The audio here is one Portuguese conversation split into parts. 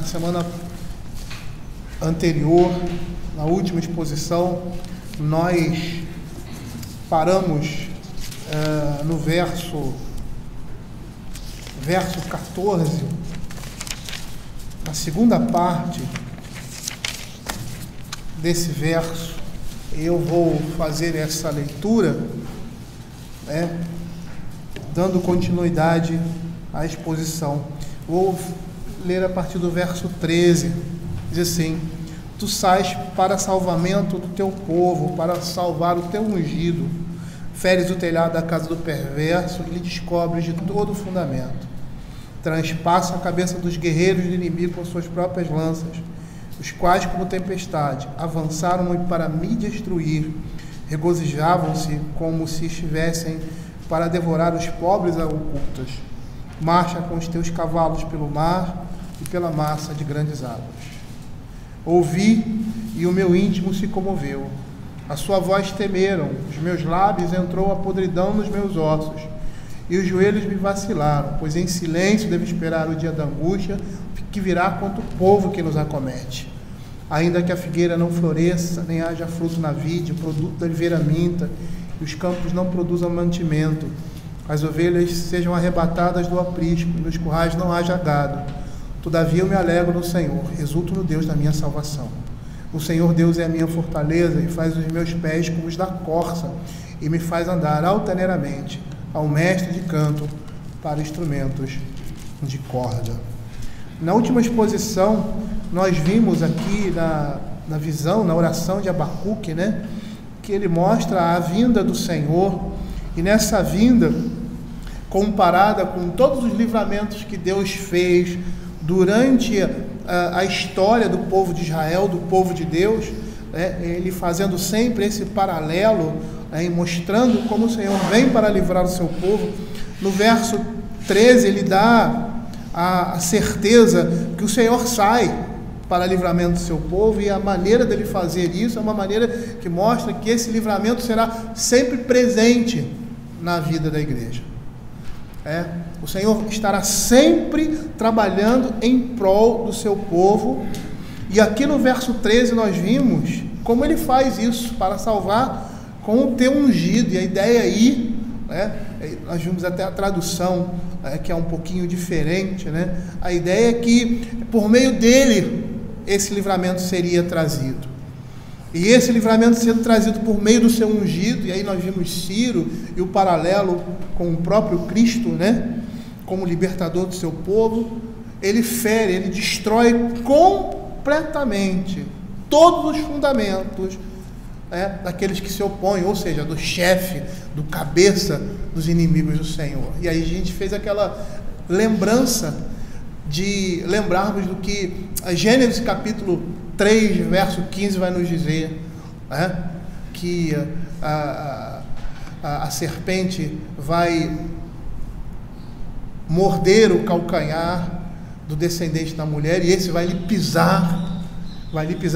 Na semana anterior, na última exposição, nós paramos no verso 14, na segunda parte desse verso. Eu vou fazer essa leitura, dando continuidade à exposição. Vou ler a partir do verso 13. Diz assim: Tu sais para salvamento do teu povo, para salvar o teu ungido. Feres o telhado da casa do perverso e lhe descobres de todo o fundamento. Transpassa a cabeça dos guerreiros do inimigo com suas próprias lanças, os quais, como tempestade, avançaram para me destruir. Regozijavam-se como se estivessem para devorar os pobres ocultas. Marcha com os teus cavalos pelo mar e pela massa de grandes águas. Ouvi e o meu íntimo se comoveu. A sua voz temeram, os meus lábios entrou a podridão nos meus ossos, e os joelhos me vacilaram, pois em silêncio devo esperar o dia da angústia que virá contra o povo que nos acomete. Ainda que a figueira não floresça, nem haja fruto na vide, o produto da oliveira minta, e os campos não produzam mantimento, as ovelhas sejam arrebatadas do aprisco, e nos currais não haja gado. Todavia eu me alegro no Senhor, exulto no Deus da minha salvação. O Senhor Deus é a minha fortaleza e faz os meus pés como os da corça e me faz andar altaneiramente ao mestre de canto para instrumentos de corda. Na última exposição, nós vimos aqui na visão, na oração de Abacuque, que ele mostra a vinda do Senhor, e nessa vinda, comparada com todos os livramentos que Deus fez durante a história do povo de Israel, do povo de Deus, ele fazendo sempre esse paralelo, e mostrando como o Senhor vem para livrar o seu povo. No verso 13 ele dá a certeza que o Senhor sai para livramento do seu povo, e a maneira dele fazer isso é uma maneira que mostra que esse livramento será sempre presente na vida da igreja. O Senhor estará sempre trabalhando em prol do seu povo, e aqui no verso 13 nós vimos como ele faz isso para salvar com o teu ungido. E a ideia aí, nós vimos até a tradução que é um pouquinho diferente, a ideia é que por meio dele esse livramento seria trazido. E esse livramento sendo trazido por meio do seu ungido, e aí nós vimos Ciro e o paralelo com o próprio Cristo, como libertador do seu povo. Ele fere, ele destrói completamente todos os fundamentos daqueles que se opõem, ou seja, do chefe, do cabeça dos inimigos do Senhor. E aí a gente fez aquela lembrança de lembrarmos do que a Gênesis capítulo 3, verso 15 vai nos dizer, que a serpente vai morder o calcanhar do descendente da mulher, e esse vai lhe pisar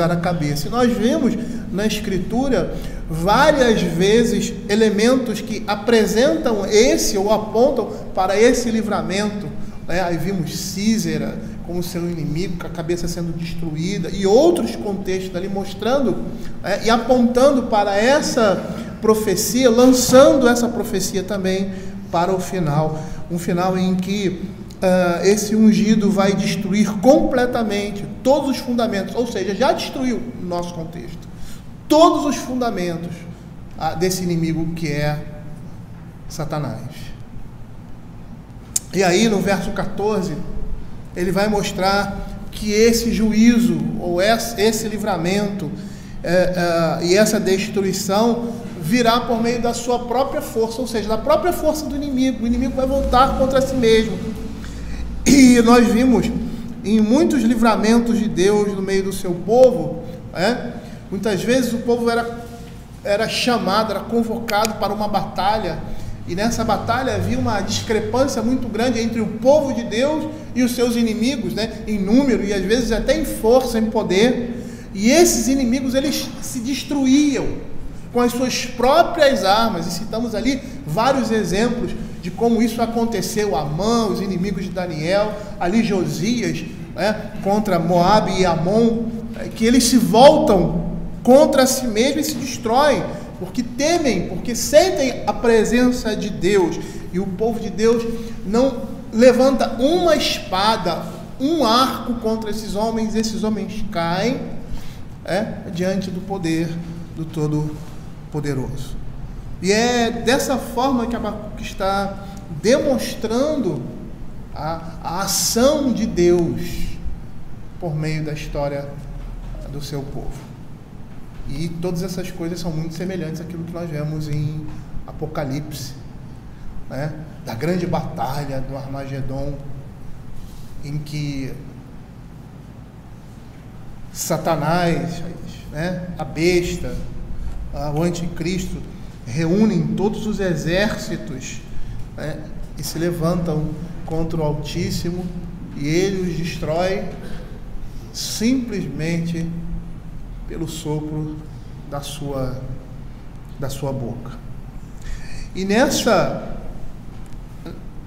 a cabeça. E nós vemos na Escritura várias vezes elementos que apresentam esse ou apontam para esse livramento. Aí vimos Císera como seu inimigo, com a cabeça sendo destruída, e outros contextos ali mostrando e apontando para essa profecia, lançando essa profecia também para o final, um final em que esse ungido vai destruir completamente todos os fundamentos, ou seja, já destruiu, no nosso contexto, todos os fundamentos desse inimigo que é Satanás. E aí no verso 14 ele vai mostrar que esse juízo, ou esse livramento e essa destruição virá por meio da sua própria força, ou seja, da própria força do inimigo. O inimigo vai voltar contra si mesmo. E nós vimos em muitos livramentos de Deus no meio do seu povo, muitas vezes o povo era chamado, era convocado para uma batalha, e nessa batalha havia uma discrepância muito grande entre o povo de Deus e os seus inimigos, em número e às vezes até em força, em poder. E esses inimigos, eles se destruíam com as suas próprias armas, e citamos ali vários exemplos de como isso aconteceu. Amã, os inimigos de Daniel, ali Josias, contra Moabe e Amon, que eles se voltam contra si mesmos e se destroem, porque temem, porque sentem a presença de Deus. E o povo de Deus não levanta uma espada, um arco contra esses homens caem diante do poder do Todo-Poderoso. E é dessa forma que Abacuque está demonstrando a ação de Deus por meio da história do seu povo. E todas essas coisas são muito semelhantes àquilo que nós vemos em Apocalipse, da grande batalha do Armagedon, em que Satanás, a besta, o anticristo, reúnem todos os exércitos e se levantam contra o Altíssimo, e ele os destrói simplesmente pelo sopro da sua boca. E nessa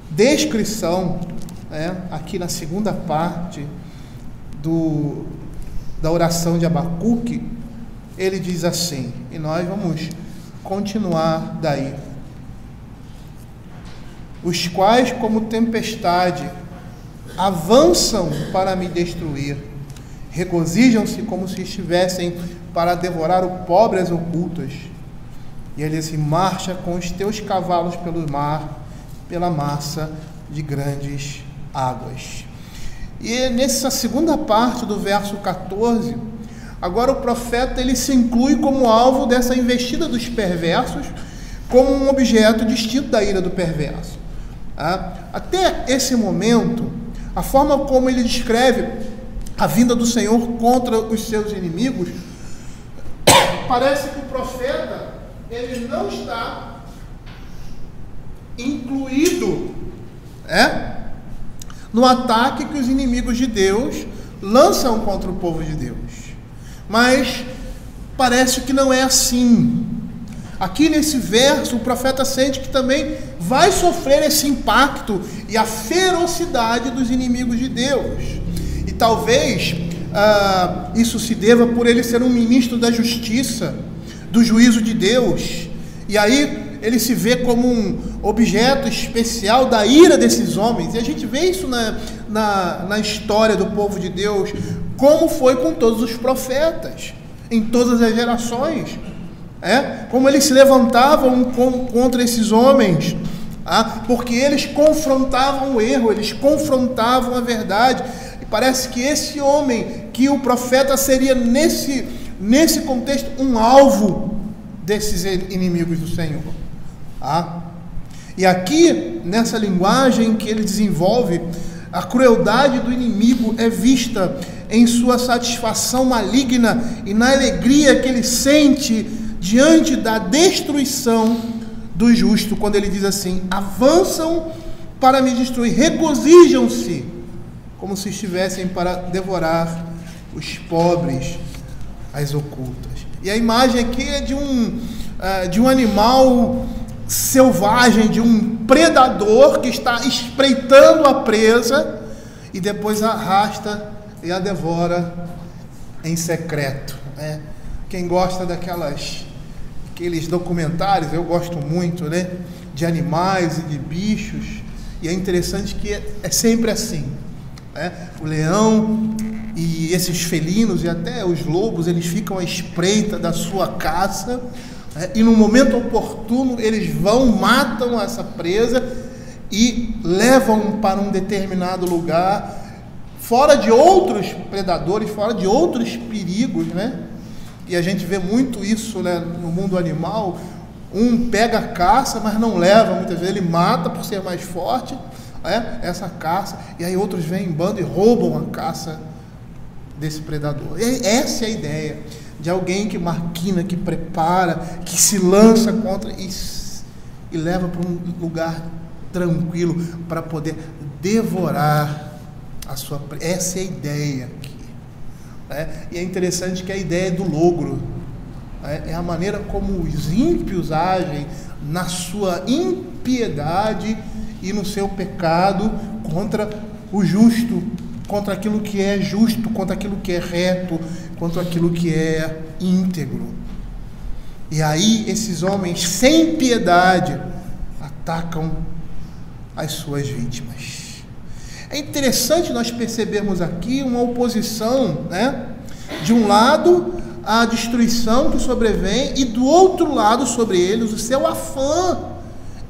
descrição, aqui na segunda parte da oração de Abacuque, ele diz assim, e nós vamos continuar daí: os quais, como tempestade, avançam para me destruir, regozijam-se como se estivessem para devorar o pobre às ocultas. E ele se marcha com os teus cavalos pelo mar, pela massa de grandes águas. E nessa segunda parte do verso 14, agora o profeta ele se inclui como alvo dessa investida dos perversos, como um objeto distinto da ira do perverso. Até esse momento, a forma como ele descreve a vinda do Senhor contra os seus inimigos, parece que o profeta ele não está incluído no ataque que os inimigos de Deus lançam contra o povo de Deus. Mas parece que não é assim. Aqui nesse verso, o profeta sente que também vai sofrer esse impacto e a ferocidade dos inimigos de Deus. E talvez isso se deva por ele ser um ministro da justiça, do juízo de Deus. E aí ele se vê como um objeto especial da ira desses homens. E a gente vê isso na história do povo de Deus, como foi com todos os profetas, em todas as gerações. Como eles se levantavam contra esses homens, porque eles confrontavam o erro, eles confrontavam a verdade. E parece que esse homem, que o profeta seria nesse contexto um alvo desses inimigos do Senhor. E aqui, nessa linguagem que ele desenvolve, a crueldade do inimigo é vista em sua satisfação maligna e na alegria que ele sente diante da destruição do justo, quando ele diz assim: avançam para me destruir, regozijam-se como se estivessem para devorar os pobres às ocultas. E a imagem aqui é de um animal selvagem, de um predador que está espreitando a presa e depois a arrasta e a devora em secreto. Quem gosta aqueles documentários, eu gosto muito, de animais e de bichos, e é interessante que é sempre assim. O leão e esses felinos e até os lobos, eles ficam à espreita da sua caça, e no momento oportuno eles matam essa presa e levam para um determinado lugar, fora de outros predadores, fora de outros perigos, E a gente vê muito isso, no mundo animal. Um pega a caça, mas não leva, muitas vezes ele mata por ser mais forte, essa caça, e aí outros vêm em bando e roubam a caça desse predador. E essa é a ideia de alguém que maquina, que prepara, que se lança contra e leva para um lugar tranquilo para poder devorar a sua presa. Essa é a ideia aqui. E é interessante que a ideia é do logro. É a maneira como os ímpios agem na sua impiedade e no seu pecado contra o justo, contra aquilo que é justo, contra aquilo que é reto, contra aquilo que é íntegro. E aí esses homens sem piedade atacam as suas vítimas. É interessante nós percebermos aqui uma oposição, né? De um lado, a destruição que sobrevém, e do outro lado, sobre eles, o seu afã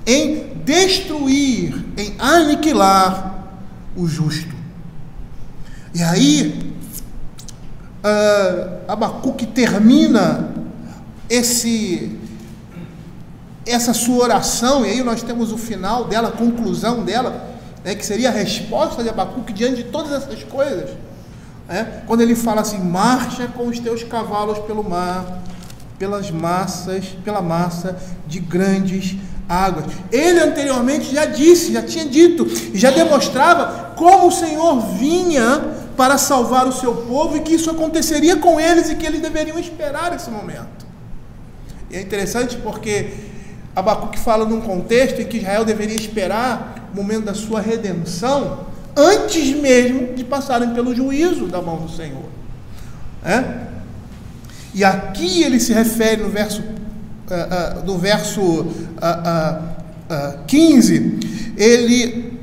em destruir, em aniquilar o justo. E aí, Abacuque termina essa sua oração, e aí nós temos o final dela, a conclusão dela, né, que seria a resposta de Abacuque diante de todas essas coisas, né, quando ele fala assim: marcha com os teus cavalos pelo mar, pela massa de grandes águas. Ele anteriormente já tinha dito, e já demonstrava como o Senhor vinha para salvar o seu povo, e que isso aconteceria com eles, e que eles deveriam esperar esse momento. E é interessante porque Abacuque fala num contexto em que Israel deveria esperar o momento da sua redenção, antes mesmo de passarem pelo juízo da mão do Senhor. E aqui ele se refere no verso 15, ele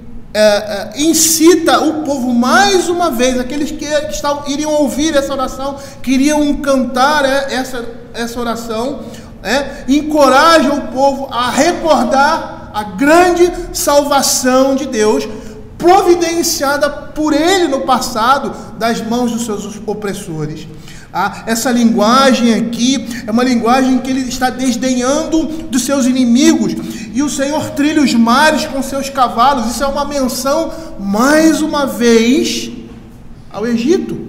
incita o povo mais uma vez, aqueles que iriam ouvir essa oração, queriam cantar essa oração, encoraja o povo a recordar a grande salvação de Deus, providenciada por ele no passado, das mãos dos seus opressores. Essa linguagem aqui é uma linguagem que ele está desdenhando dos seus inimigos, e o Senhor trilha os mares com seus cavalos. Isso é uma menção, mais uma vez, ao Egito.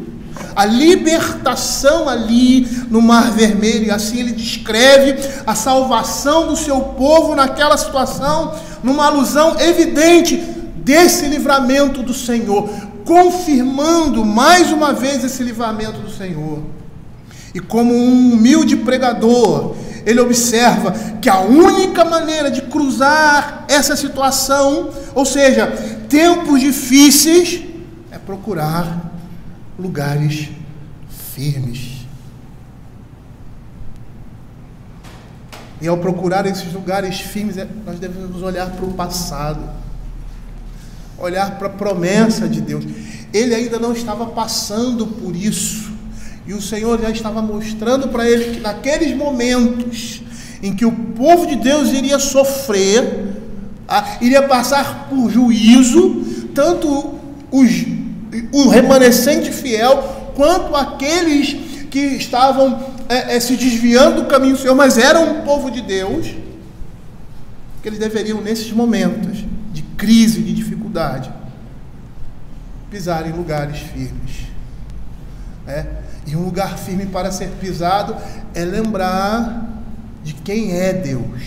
A libertação ali no Mar Vermelho, e assim ele descreve a salvação do seu povo naquela situação, numa alusão evidente desse livramento do Senhor, confirmando mais uma vez esse livramento do Senhor. E como um humilde pregador, ele observa que a única maneira de cruzar essa situação, ou seja, tempos difíceis, é procurar lugares firmes. E ao procurar esses lugares firmes, nós devemos olhar para o passado, olhar para a promessa de Deus. Ele ainda não estava passando por isso, e o Senhor já estava mostrando para ele que naqueles momentos em que o povo de Deus iria sofrer, iria passar por juízo, tanto o remanescente fiel, quanto aqueles que estavam se desviando do caminho do Senhor, mas eram um povo de Deus, que eles deveriam, nesses momentos de crise, de dificuldade, pisar em lugares firmes. E um lugar firme para ser pisado é lembrar de quem é Deus,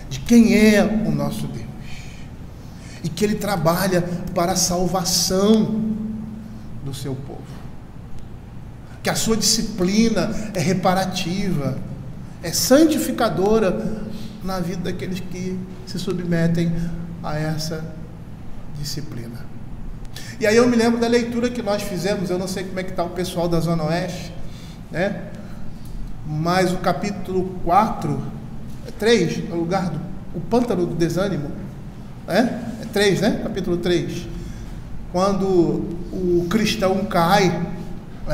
de quem é o nosso Deus, e que Ele trabalha para a salvação do seu povo, que a sua disciplina é reparativa, é santificadora na vida daqueles que se submetem a essa disciplina. E aí eu me lembro da leitura que nós fizemos, eu não sei como é que está o pessoal da Zona Oeste, né? Mas o capítulo 3, no lugar o pântano do desânimo, é 3, né? Capítulo 3, quando o cristão cai,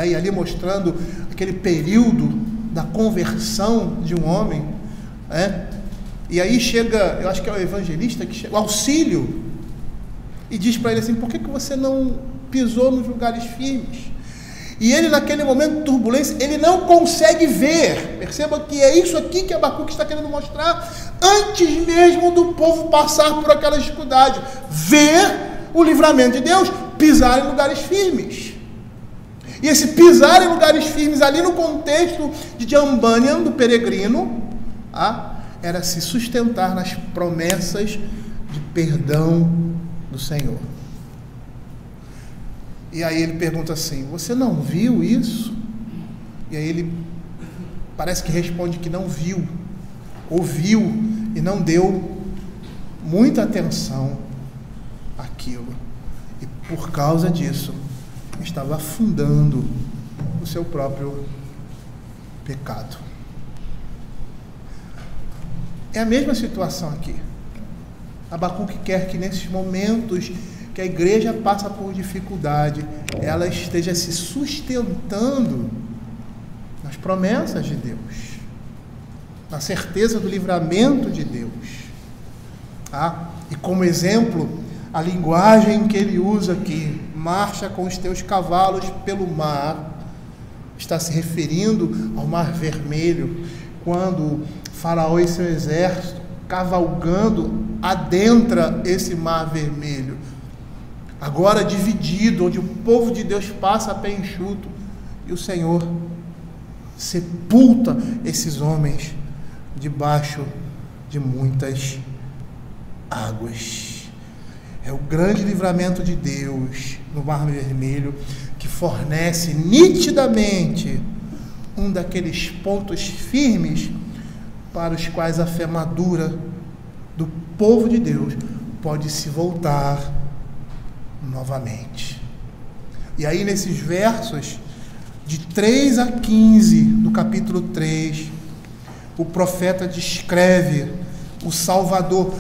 e ali mostrando aquele período da conversão de um homem, e aí chega, eu acho que é o evangelista que chega, o Auxílio, e diz para ele assim: por que você não pisou nos lugares firmes? E ele, naquele momento de turbulência, ele não consegue ver. Perceba que é isso aqui que Abacuque está querendo mostrar, antes mesmo do povo passar por aquela dificuldade, ver o livramento de Deus, pisar em lugares firmes. E esse pisar em lugares firmes ali no contexto de Jambanian, do peregrino, era se sustentar nas promessas de perdão do Senhor. E aí ele pergunta assim: você não viu isso? E aí ele parece que responde que não viu, ouviu e não deu muita atenção àquilo. E por causa disso, estava afundando o seu próprio pecado. É a mesma situação aqui. Abacuque quer que nesses momentos que a igreja passa por dificuldade, ela esteja se sustentando nas promessas de Deus, na certeza do livramento de Deus. E como exemplo, a linguagem que ele usa aqui, marcha com os teus cavalos pelo mar, está se referindo ao Mar Vermelho, quando Faraó e seu exército, cavalgando, adentra esse Mar Vermelho, agora dividido, onde o povo de Deus passa a pé enxuto, e o Senhor sepulta esses homens debaixo de muitas águas. É o grande livramento de Deus no Mar Vermelho, que fornece nitidamente um daqueles pontos firmes para os quais a fé madura do povo de Deus pode se voltar novamente. E aí, nesses versos de 3 a 15 do capítulo 3, o profeta descreve o Salvador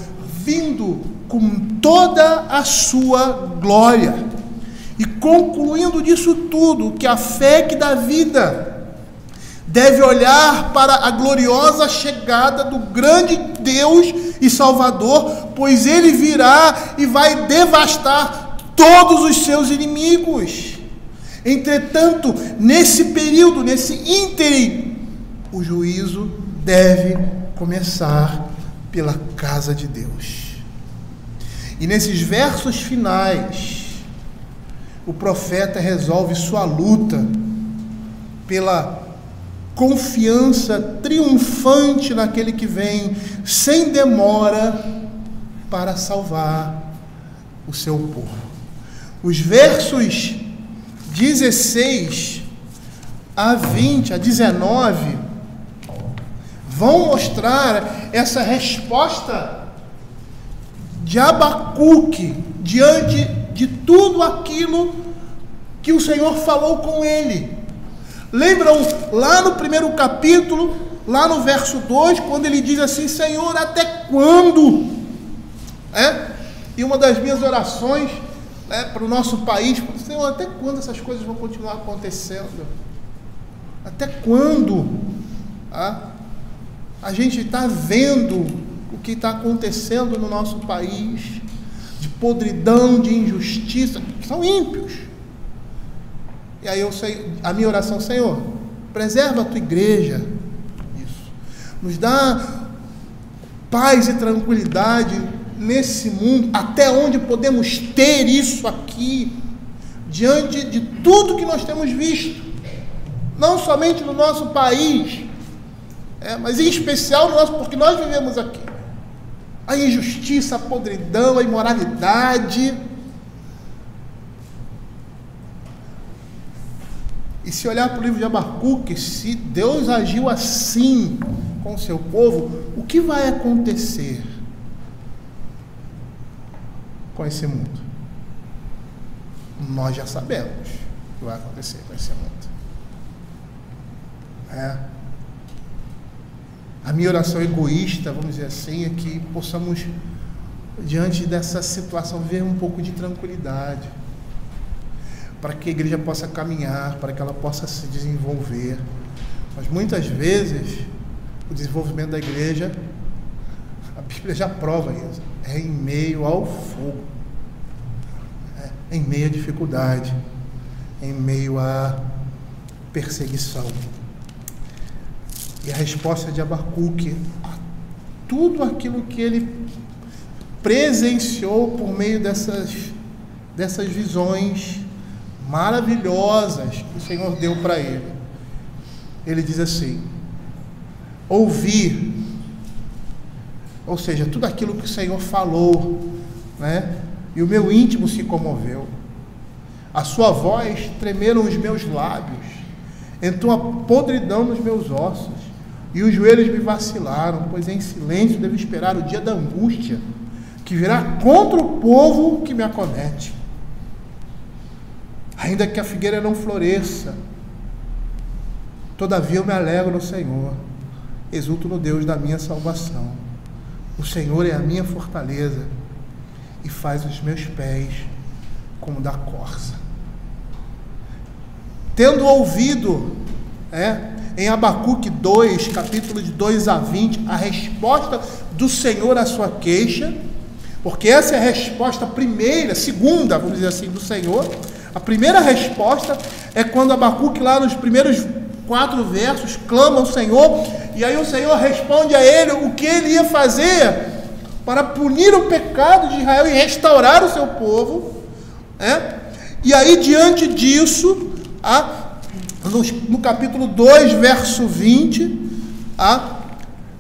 vindo com toda a sua glória e concluindo disso tudo que a fé que dá vida deve olhar para a gloriosa chegada do grande Deus e Salvador, pois ele virá e vai devastar todos os seus inimigos. Entretanto, nesse período, nesse ínterim, o juízo deve começar pela casa de Deus. E nesses versos finais, o profeta resolve sua luta pela confiança triunfante naquele que vem sem demora para salvar o seu povo. Os versos 16 a 20, a 19, vão mostrar essa resposta de Abacuque diante de tudo aquilo que o Senhor falou com ele. Lembram lá no primeiro capítulo, lá no verso 2, quando ele diz assim: Senhor, até quando? E uma das minhas orações para o nosso país, Senhor, até quando essas coisas vão continuar acontecendo? Até quando? A gente está vendo o que está acontecendo no nosso país, de podridão, de injustiça, que são ímpios. E aí a minha oração: Senhor, preserva a tua igreja, isso, nos dá paz e tranquilidade nesse mundo, até onde podemos ter isso aqui, diante de tudo que nós temos visto, não somente no nosso país, mas em especial no nosso, porque nós vivemos aqui, a injustiça, a podridão, a imoralidade. E se olhar para o livro de Abacuque, se Deus agiu assim com o seu povo, o que vai acontecer com esse mundo? Nós já sabemos o que vai acontecer com esse mundo. A minha oração egoísta, vamos dizer assim, é que possamos, diante dessa situação, ver um pouco de tranquilidade, para que a igreja possa caminhar, para que ela possa se desenvolver. Mas muitas vezes o desenvolvimento da igreja, a Bíblia já prova isso, é em meio ao fogo, em meio à dificuldade, em meio à perseguição. E a resposta de Abacuque a tudo aquilo que ele presenciou por meio dessas visões maravilhosas que o Senhor deu para ele. Ele diz assim: ouvi, ou seja, tudo aquilo que o Senhor falou, e o meu íntimo se comoveu, a sua voz tremeram os meus lábios, entrou a podridão nos meus ossos, e os joelhos me vacilaram, pois em silêncio devo esperar o dia da angústia, que virá contra o povo que me acomete. ainda que a figueira não floresça, todavia eu me alegro no Senhor, exulto no Deus da minha salvação. O Senhor é a minha fortaleza e faz os meus pés como da corça. Tendo ouvido, em Abacuque 2, capítulo de 2 a 20, a resposta do Senhor à sua queixa, porque essa é a resposta segunda, vamos dizer assim, do Senhor. A primeira resposta é quando Abacuque, lá nos primeiros 4 versos, clama ao Senhor, e aí o Senhor responde a ele o que ele ia fazer para punir o pecado de Israel e restaurar o seu povo. E aí, diante disso, no capítulo 2, verso 20,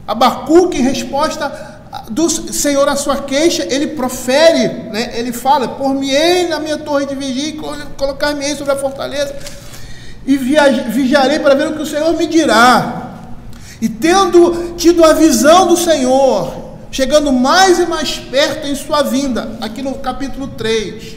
Abacuque, em resposta do Senhor à sua queixa, ele profere, ele fala: por-me-ei na minha torre de vigia, colocar-me-ei sobre a fortaleza, e vigiarei para ver o que o Senhor me dirá. E tendo tido a visão do Senhor, chegando mais e mais perto em sua vinda, aqui no capítulo 3,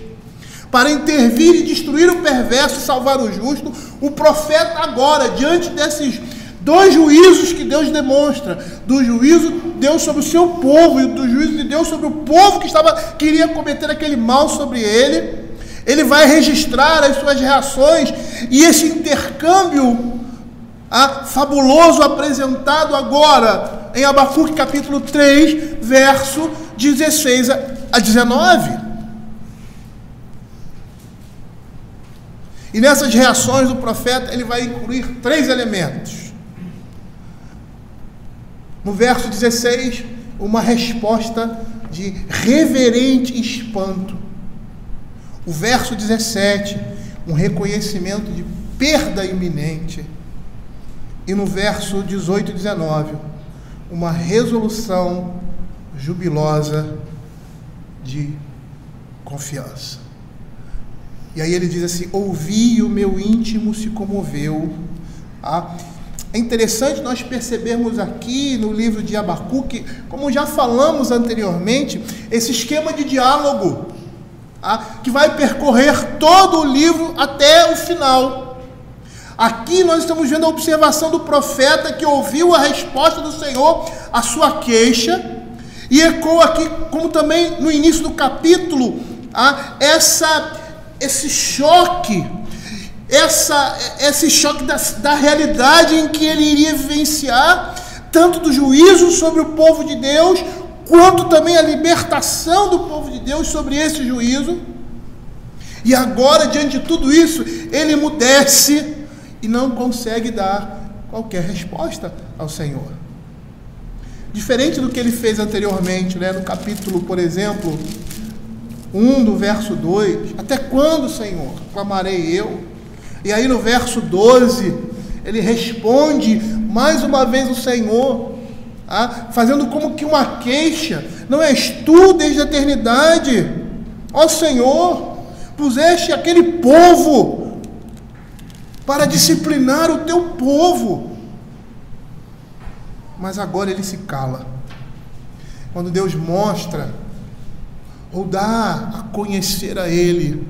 para intervir e destruir o perverso e salvar o justo, o profeta agora, diante desses 2 juízos que Deus demonstra, do juízo de Deus sobre o seu povo e do juízo de Deus sobre o povo que queria cometer aquele mal sobre ele vai registrar as suas reações, e esse intercâmbio fabuloso apresentado agora em Abacuque capítulo 3, verso 16 a 19. E nessas reações do profeta, ele vai incluir 3 elementos. No verso 16, uma resposta de reverente espanto. O verso 17, um reconhecimento de perda iminente. E no verso 18 e 19, uma resolução jubilosa de confiança. E aí ele diz assim: ouvi e o meu íntimo se comoveu. É interessante nós percebermos aqui no livro de Abacuque, como já falamos anteriormente, esse esquema de diálogo, que vai percorrer todo o livro até o final. Aqui nós estamos vendo a observação do profeta que ouviu a resposta do Senhor à sua queixa, e ecoa aqui, como também no início do capítulo, esse choque, esse choque da realidade em que ele iria vivenciar, tanto do juízo sobre o povo de Deus, quanto também a libertação do povo de Deus sobre esse juízo. E agora, diante de tudo isso, ele emudece e não consegue dar qualquer resposta ao Senhor. Diferente do que ele fez anteriormente, no capítulo, por exemplo, 1 do verso 2, até quando, Senhor, clamarei eu? E aí no verso 12, ele responde mais uma vez o Senhor, fazendo como que uma queixa: não és tu desde a eternidade, ó Senhor, puseste aquele povo para disciplinar o teu povo. Mas agora ele se cala. Quando Deus mostra ou dá a conhecer a ele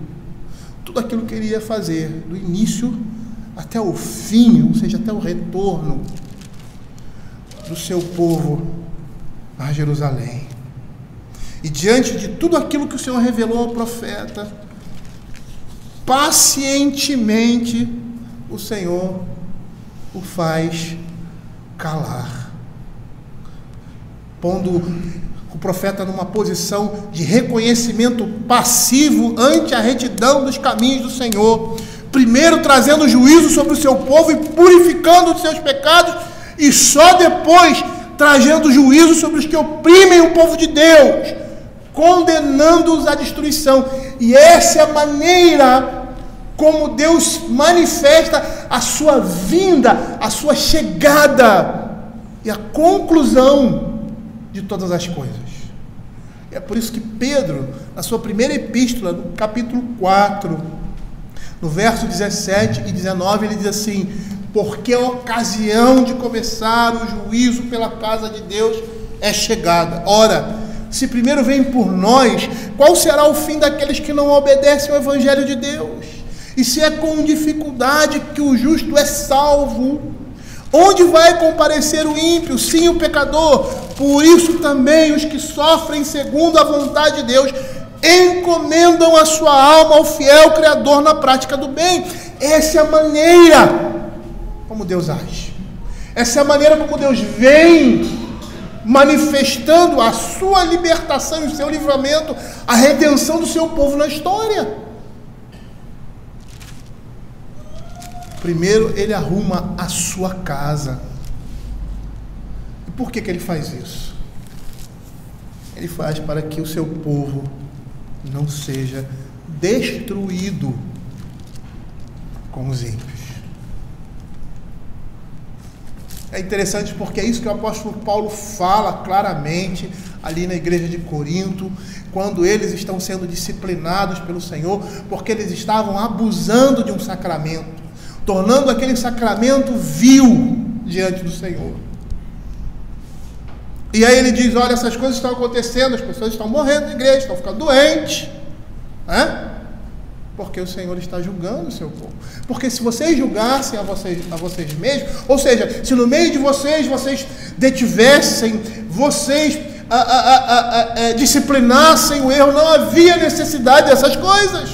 tudo aquilo que ele ia fazer, do início até o fim, ou seja, até o retorno do seu povo a Jerusalém. E diante de tudo aquilo que o Senhor revelou ao profeta, pacientemente o Senhor o faz calar, pondo o profeta numa posição de reconhecimento passivo ante a retidão dos caminhos do Senhor, primeiro trazendo juízo sobre o seu povo e purificando os seus pecados, e só depois trazendo juízo sobre os que oprimem o povo de Deus, condenando-os à destruição. E essa é a maneira como Deus manifesta a sua vinda, a sua chegada e a conclusão de todas as coisas. É por isso que Pedro, na sua primeira epístola, no capítulo 4, no verso 17 e 19, ele diz assim: porque a ocasião de começar o juízo pela casa de Deus é chegada. Ora, se primeiro vem por nós, qual será o fim daqueles que não obedecem ao Evangelho de Deus? E se é com dificuldade que o justo é salvo, onde vai comparecer o ímpio? Sim, o pecador. Por isso também os que sofrem segundo a vontade de Deus encomendam a sua alma ao fiel Criador na prática do bem. Essa é a maneira como Deus age. Essa é a maneira como Deus vem manifestando a sua libertação e o seu livramento, a redenção do seu povo na história. Primeiro, ele arruma a sua casa. E por que ele faz isso? Ele faz para que o seu povo não seja destruído com os ímpios. É interessante porque é isso que o apóstolo Paulo fala claramente ali na igreja de Corinto, quando eles estão sendo disciplinados pelo Senhor, porque eles estavam abusando de um sacramento, tornando aquele sacramento vil diante do Senhor. E aí ele diz: olha, essas coisas estão acontecendo, as pessoas estão morrendo na igreja, estão ficando doentes, né? Porque o Senhor está julgando o seu povo. Porque se vocês julgassem a vocês mesmos, ou seja, se no meio de vocês detivessem, vocês disciplinassem o erro, não havia necessidade dessas coisas.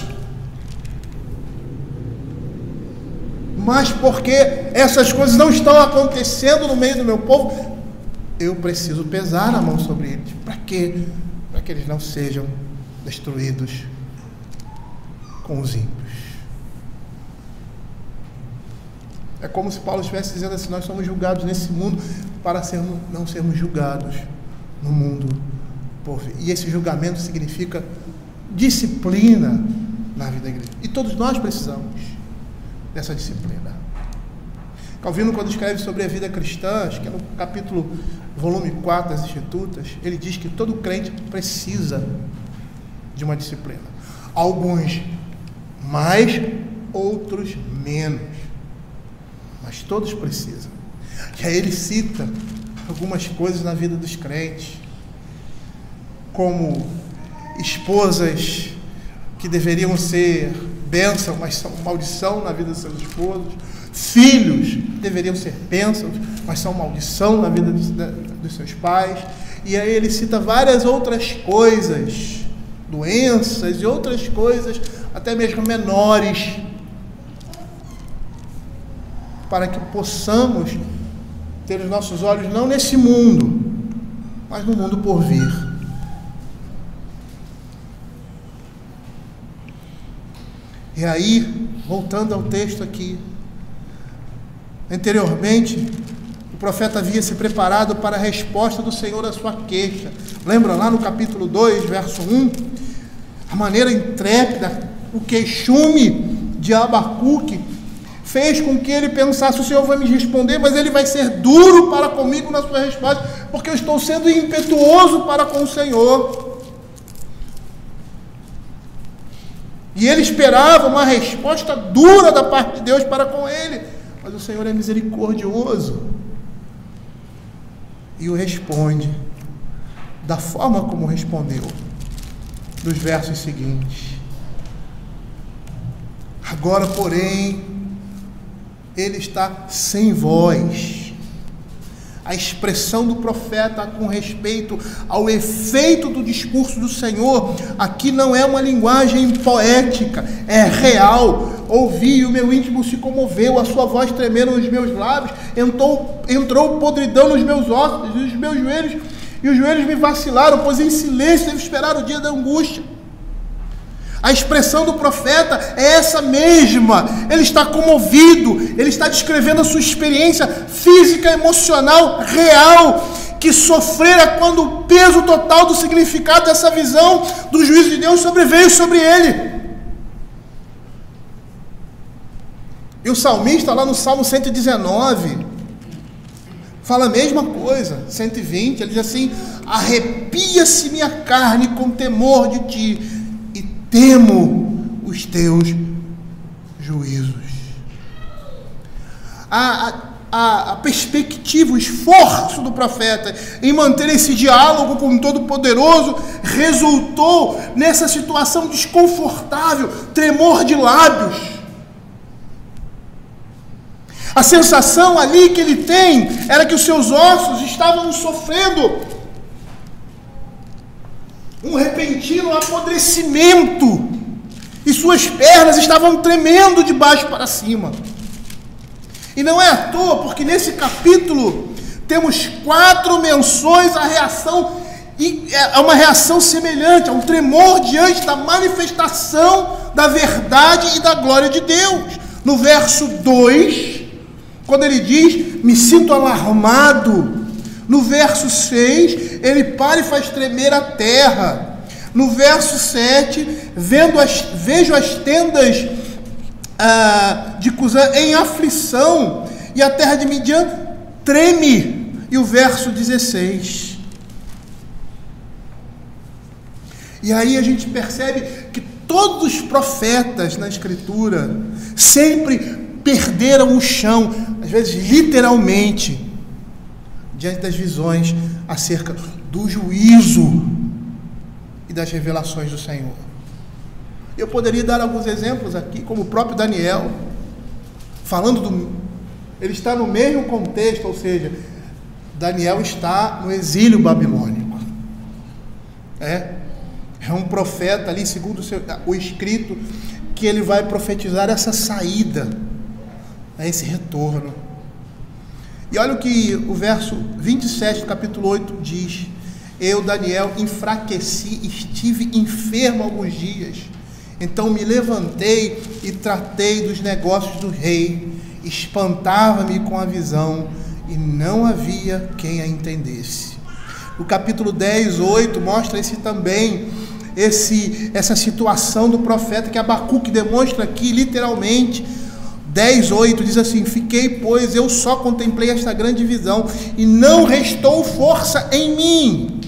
Mas porque essas coisas não estão acontecendo no meio do meu povo, eu preciso pesar a mão sobre eles. Para quê? Para que eles não sejam destruídos com os ímpios. É como se Paulo estivesse dizendo assim: nós somos julgados nesse mundo para não sermos julgados no mundo por vir. E esse julgamento significa disciplina na vida da igreja. E todos nós precisamos dessa disciplina. Calvino, quando escreve sobre a vida cristã, acho que é no capítulo, volume 4 das Institutas, ele diz que todo crente precisa de uma disciplina. Alguns mais, outros menos, mas todos precisam. E aí ele cita algumas coisas na vida dos crentes, como esposas que deveriam ser bênção, mas são maldição na vida dos seus esposos, filhos que deveriam ser bênçãos, mas são maldição na vida dos seus pais. E aí ele cita várias outras coisas, doenças e outras coisas, até mesmo menores, para que possamos ter os nossos olhos não nesse mundo, mas no mundo por vir. E aí, voltando ao texto aqui, anteriormente, o profeta havia se preparado para a resposta do Senhor à sua queixa. Lembra lá no capítulo 2, verso 1? A maneira intrépida, o queixume de Abacuque fez com que ele pensasse: o Senhor vai me responder, mas ele vai ser duro para comigo na sua resposta, porque eu estou sendo impetuoso para com o Senhor. E ele esperava uma resposta dura da parte de Deus para com ele, mas o Senhor é misericordioso e o responde da forma como respondeu nos versos seguintes. Agora, porém, ele está sem voz. A expressão do profeta com respeito ao efeito do discurso do Senhor aqui não é uma linguagem poética, é real. Ouvi e o meu íntimo se comoveu, a sua voz tremendo nos meus lábios, entrou podridão nos meus ossos e os meus joelhos, e os joelhos me vacilaram, pois em silêncio devo esperar o dia da angústia. A expressão do profeta é essa mesma. Ele está comovido, ele está descrevendo a sua experiência física, emocional, real, que sofrera quando o peso total do significado dessa visão do juízo de Deus sobreveio sobre ele. E o salmista, lá no Salmo 119, fala a mesma coisa. 120, ele diz assim: arrepia-se minha carne com temor de ti, temo os teus juízos. A perspectiva, o esforço do profeta em manter esse diálogo com o Todo-Poderoso resultou nessa situação desconfortável, tremor de lábios, A sensação ali que ele tem era que os seus ossos estavam sofrendo um repentino apodrecimento e suas pernas estavam tremendo de baixo para cima. E não é à toa, porque nesse capítulo temos 4 menções à reação, e é uma reação semelhante, a um tremor diante da manifestação da verdade e da glória de Deus. No verso 2, quando ele diz, me sinto alarmado. No verso 6, ele para e faz tremer a terra. No verso 7, vejo as tendas de Cusã em aflição, e a terra de Midian treme. E o verso 16. E aí a gente percebe que todos os profetas na Escritura sempre perderam o chão, às vezes literalmente, diante das visões acerca do juízo e das revelações do Senhor. Eu poderia dar alguns exemplos aqui, como o próprio Daniel, ele está no mesmo contexto, ou seja, Daniel está no exílio babilônico. É um profeta ali, segundo o escrito, que ele vai profetizar essa saída, esse retorno. E olha o que o verso 27 do capítulo 8 diz: eu, Daniel, enfraqueci, estive enfermo alguns dias, então me levantei e tratei dos negócios do rei, espantava-me com a visão, e não havia quem a entendesse. O capítulo 10, 8 mostra essa situação do profeta que Abacuque demonstra aqui literalmente. 10, 8 diz assim: fiquei, pois, eu só contemplei esta grande visão, e não restou força em mim.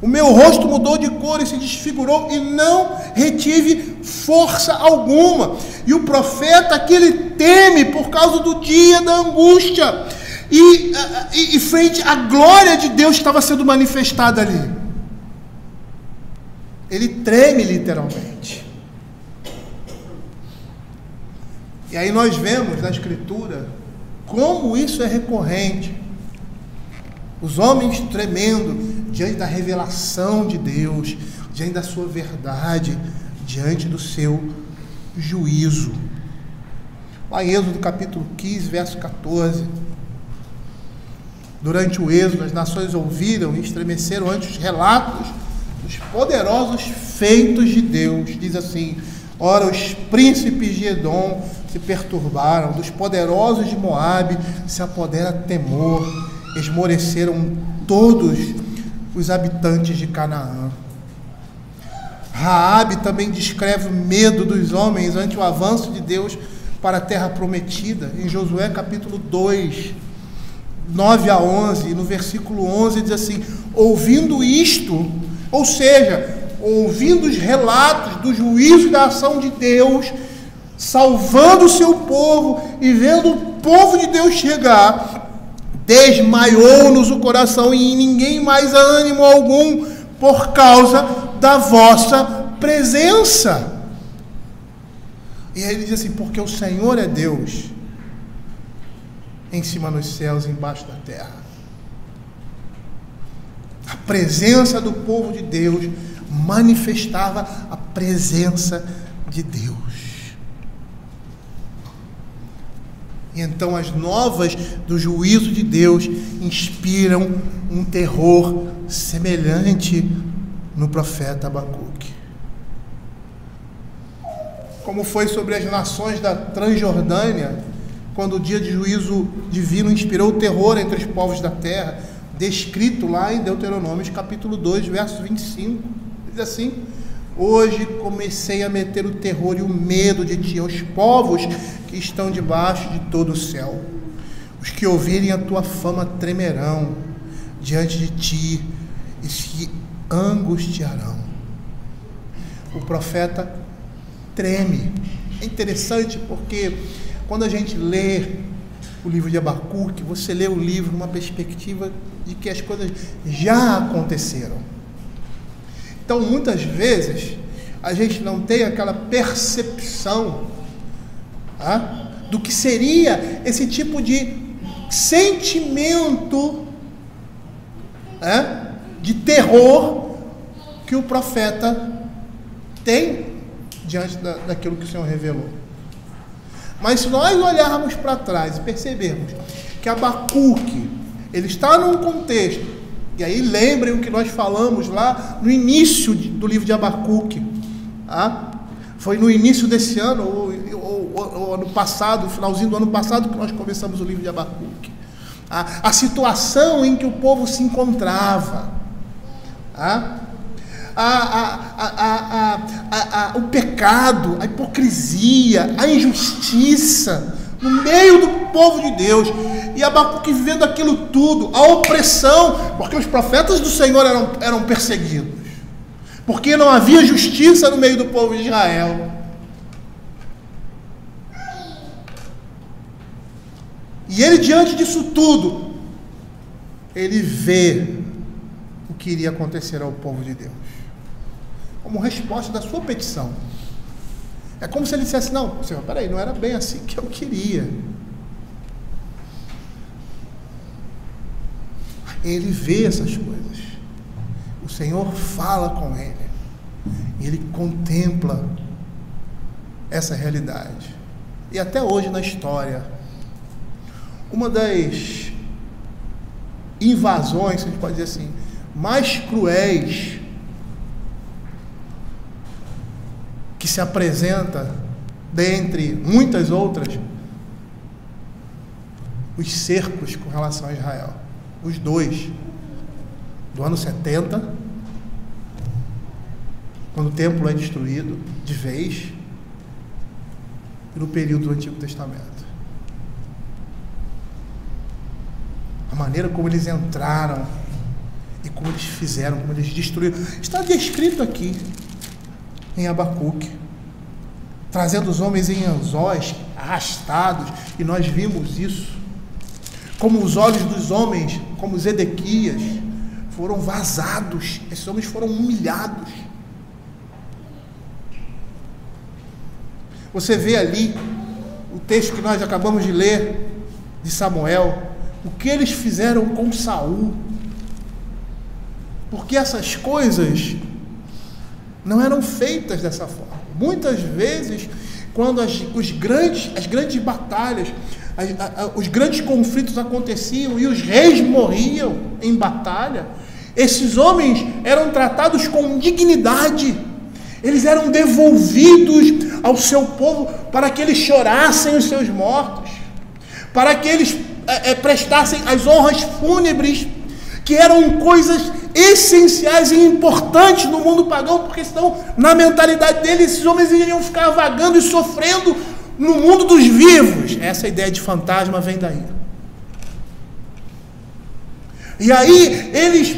O meu rosto mudou de cor e se desfigurou, e não retive força alguma. E o profeta aqui, ele teme por causa do dia da angústia, e frente à glória de Deus que estava sendo manifestada ali. Ele treme literalmente. E aí nós vemos na Escritura como isso é recorrente. Os homens tremendo diante da revelação de Deus, diante da sua verdade, diante do seu juízo. Lá em Êxodo capítulo 15, verso 14. Durante o êxodo, as nações ouviram e estremeceram ante os relatos dos poderosos feitos de Deus. Diz assim: ora, os príncipes de Edom se perturbaram, dos poderosos de Moabe se apodera temor, esmoreceram todos os habitantes de Canaã. Raabe também descreve o medo dos homens ante o avanço de Deus para a terra prometida, em Josué capítulo 2, 9 a 11, e no versículo 11 diz assim: ouvindo isto, ou seja, ouvindo os relatos do juízo e da ação de Deus, salvando o seu povo, e vendo o povo de Deus chegar, desmaiou-nos o coração, e em ninguém mais há ânimo algum, por causa da vossa presença. E aí ele diz assim: porque o Senhor é Deus, em cima nos céus e embaixo da terra. A presença do povo de Deus manifestava a presença de Deus. E então as novas do juízo de Deus inspiram um terror semelhante no profeta Abacuque. Como foi sobre as nações da Transjordânia, quando o dia de juízo divino inspirou terror entre os povos da terra, descrito lá em Deuteronômio capítulo 2, verso 25. Diz assim: hoje comecei a meter o terror e o medo de ti aos povos que estão debaixo de todo o céu. Os que ouvirem a tua fama tremerão diante de ti e se angustiarão. O profeta treme. É interessante porque quando a gente lê o livro de Abacuque, você lê o livro numa perspectiva de que as coisas já aconteceram. Então, muitas vezes, a gente não tem aquela percepção do que seria esse tipo de sentimento de terror que o profeta tem diante daquilo que o Senhor revelou. Mas se nós olharmos para trás e percebermos que Abacuque, ele está num contexto, e aí lembrem o que nós falamos lá no início do livro de Abacuque, foi no início desse ano, ou ano passado, finalzinho do ano passado, que nós começamos o livro de Abacuque. A situação em que o povo se encontrava, o pecado, a hipocrisia, a injustiça no meio do povo de Deus, e Abacuque vivendo aquilo tudo, a opressão, porque os profetas do Senhor eram perseguidos, porque não havia justiça no meio do povo de Israel. E ele, diante disso tudo, ele vê o que iria acontecer ao povo de Deus, como resposta da sua petição. É como se ele dissesse: não, Senhor, peraí, não era bem assim que eu queria. Ele vê essas coisas, o Senhor fala com ele, e ele contempla essa realidade. E até hoje na história, uma das invasões, a gente pode dizer assim, mais cruéis que se apresenta, dentre muitas outras, os cercos com relação a Israel. Os dois, do ano 70, quando o templo é destruído de vez, e no período do Antigo Testamento. A maneira como eles entraram e como eles fizeram, como eles destruíram, está descrito aqui em Abacuque, trazendo os homens em anzóis, arrastados, e nós vimos isso, como os olhos dos homens, como Zedequias, foram vazados, esses homens foram humilhados. Você vê ali o texto que nós acabamos de ler de Samuel, o que eles fizeram com Saul, porque essas coisas não eram feitas dessa forma. Muitas vezes, quando as grandes batalhas, os grandes conflitos aconteciam e os reis morriam em batalha, esses homens eram tratados com dignidade, eles eram devolvidos ao seu povo para que eles chorassem os seus mortos, para que eles prestassem as honras fúnebres, que eram coisas essenciais e importantes no mundo pagão, porque senão, na mentalidade deles, esses homens iriam ficar vagando e sofrendo no mundo dos vivos. Essa ideia de fantasma vem daí. E aí eles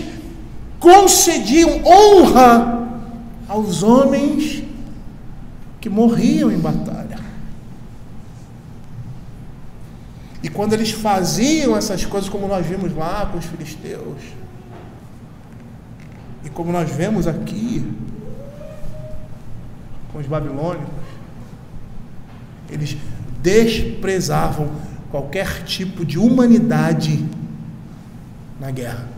concediam honra aos homens que morriam em batalha. E quando eles faziam essas coisas, como nós vimos lá com os filisteus, e como nós vemos aqui com os babilônicos, eles desprezavam qualquer tipo de humanidade na guerra.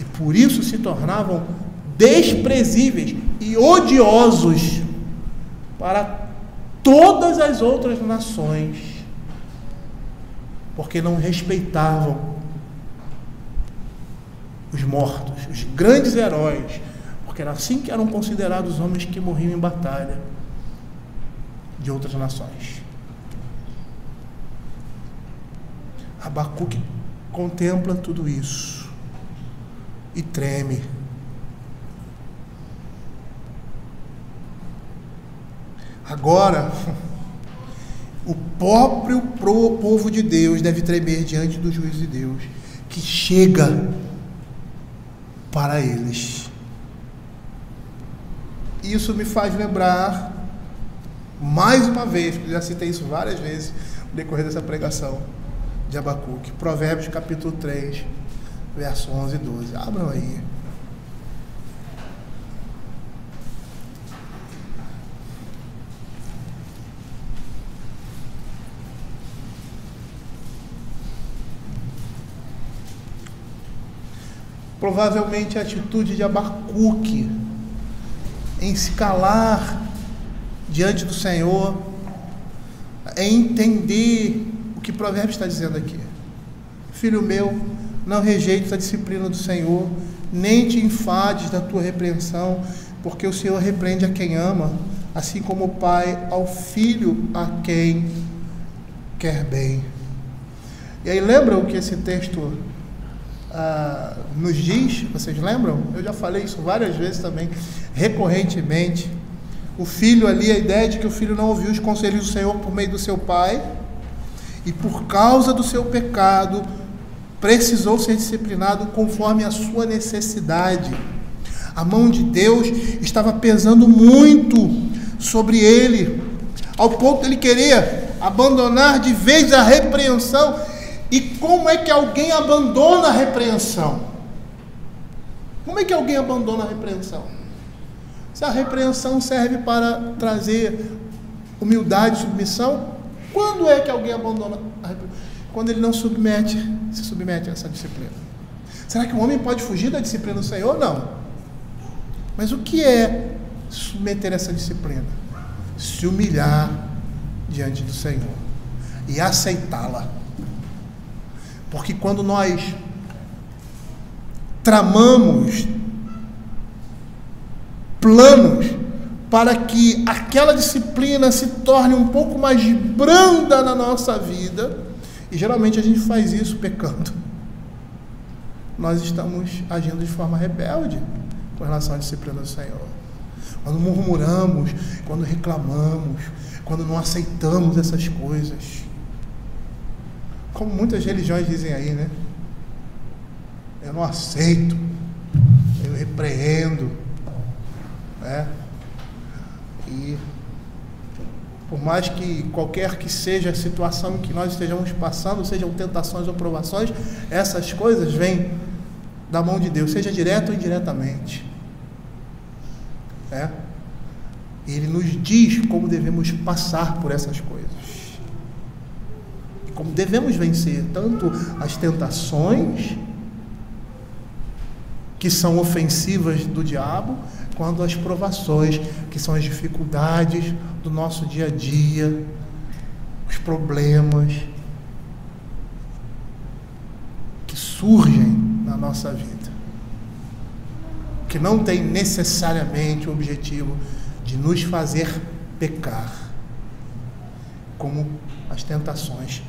E por isso se tornavam desprezíveis e odiosos para todas as outras nações, porque não respeitavam os mortos, os grandes heróis, porque era assim que eram considerados os homens que morriam em batalha de outras nações. Abacuque contempla tudo isso e treme. Agora, o próprio povo de Deus deve tremer diante do juízo de Deus, que chega para eles. Isso me faz lembrar, mais uma vez, porque já citei isso várias vezes no decorrer dessa pregação de Abacuque, Provérbios capítulo 3, verso 11 e 12. Abram aí. Provavelmente a atitude de Abacuque em se calar diante do Senhor, é entender o que o provérbio está dizendo aqui. Filho meu, não rejeites a disciplina do Senhor, nem te enfades da tua repreensão, porque o Senhor repreende a quem ama, assim como o pai ao filho a quem quer bem. E aí lembram o que esse texto nos diz? Vocês lembram? Eu já falei isso várias vezes também, recorrentemente. O filho ali, a ideia de que o filho não ouviu os conselhos do Senhor por meio do seu pai, e por causa do seu pecado, precisou ser disciplinado conforme a sua necessidade. A mão de Deus estava pesando muito sobre ele, ao ponto de ele querer abandonar de vez a repreensão. E como é que alguém abandona a repreensão? Como é que alguém abandona a repreensão? Se a repreensão serve para trazer humildade e submissão, quando é que alguém abandona a repreensão? Quando ele não se submete a essa disciplina. Será que o homem pode fugir da disciplina do Senhor? Não. Mas o que é submeter essa disciplina? Se humilhar diante do Senhor e aceitá-la. Porque quando nós tramamos planos para que aquela disciplina se torne um pouco mais branda na nossa vida, e geralmente a gente faz isso pecando, nós estamos agindo de forma rebelde com relação à disciplina do Senhor. Quando murmuramos, quando reclamamos, quando não aceitamos essas coisas, como muitas religiões dizem aí, né? Eu não aceito, eu repreendo, né? E por mais que qualquer que seja a situação que nós estejamos passando, sejam tentações ou provações, essas coisas vêm da mão de Deus, seja direto ou indiretamente. Ele nos diz como devemos passar por essas coisas, como devemos vencer tanto as tentações que são ofensivas do diabo, quanto as provações, que são as dificuldades do nosso dia a dia, os problemas que surgem na nossa vida, que não tem necessariamente o objetivo de nos fazer pecar, como as tentações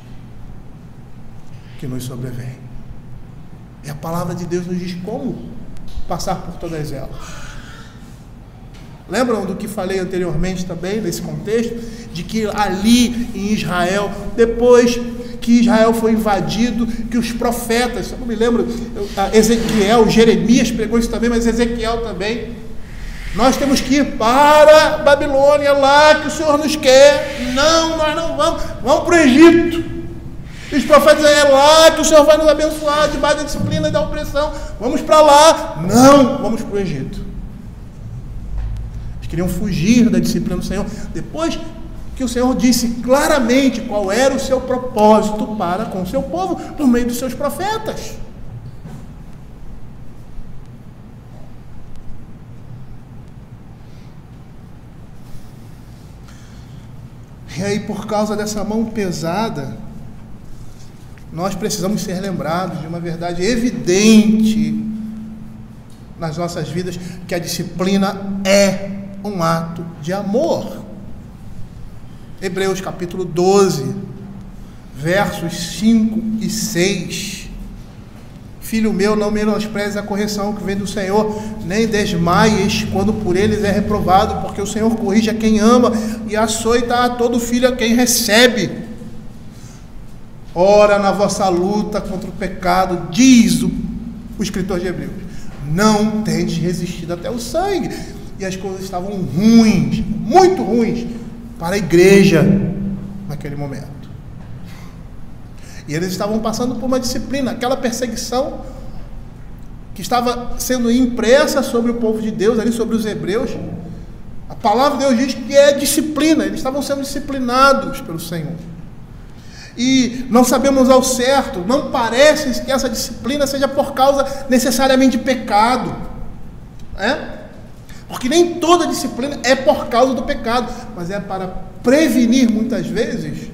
que nos sobrevêm. E a palavra de Deus nos diz como passar por todas elas. Lembram do que falei anteriormente também, nesse contexto, de que ali em Israel, depois que Israel foi invadido, que os profetas, eu não me lembro, Ezequiel, Jeremias pregou isso também, mas Ezequiel também, nós temos que ir para a Babilônia, lá que o Senhor nos quer. Não, nós não vamos para o Egito. E os profetas dizem, é lá que o Senhor vai nos abençoar, debaixo da disciplina e da opressão, vamos para lá. Não, vamos para o Egito. Eles queriam fugir da disciplina do Senhor, depois que o Senhor disse claramente qual era o seu propósito para com o seu povo, por meio dos seus profetas. E aí, por causa dessa mão pesada, nós precisamos ser lembrados de uma verdade evidente nas nossas vidas, que a disciplina é um ato de amor. Hebreus capítulo 12, versos 5 e 6. Filho meu, não menosprezes a correção que vem do Senhor, nem desmaies quando por eles é reprovado, porque o Senhor corrige a quem ama e açoita a todo filho a quem recebe. Ora, na vossa luta contra o pecado, diz o escritor de Hebreus, não tendes resistido até o sangue. E as coisas estavam ruins, muito ruins, para a igreja naquele momento. E eles estavam passando por uma disciplina, aquela perseguição que estava sendo impressa sobre o povo de Deus, ali sobre os hebreus. A palavra de Deus diz que é disciplina, eles estavam sendo disciplinados pelo Senhor. e não sabemos ao certo, não parece que essa disciplina seja por causa necessariamente de pecado, porque nem toda disciplina é por causa do pecado, mas é para prevenir muitas vezes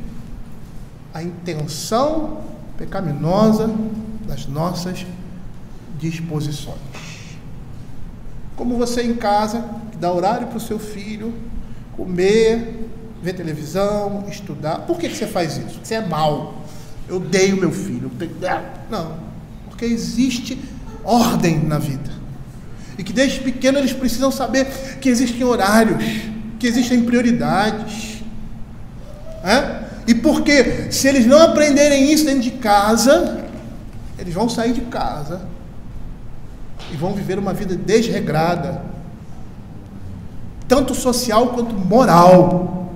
a intenção pecaminosa das nossas disposições. Como você em casa, que dá horário para o seu filho comer, ver televisão, estudar. Por que você faz isso? Você é mau. Eu odeio meu filho. Não, porque existe ordem na vida. E que desde pequeno eles precisam saber que existem horários, que existem prioridades. E porque se eles não aprenderem isso dentro de casa, eles vão sair de casa e vão viver uma vida desregrada, tanto social quanto moral.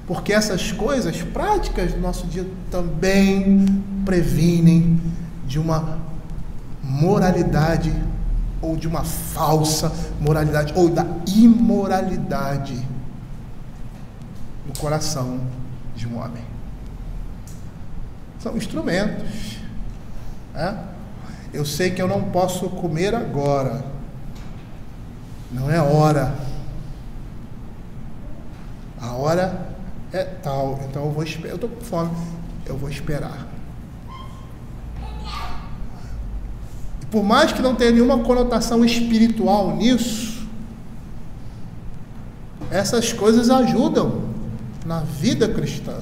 Porque essas coisas práticas do nosso dia também previnem de uma moralidade, ou de uma falsa moralidade, ou da imoralidade no coração de um homem. São instrumentos. Eu sei que eu não posso comer agora, não é hora, a hora é tal, então eu vou esperar. Eu estou com fome, eu vou esperar. E por mais que não tenha nenhuma conotação espiritual nisso, essas coisas ajudam na vida cristã.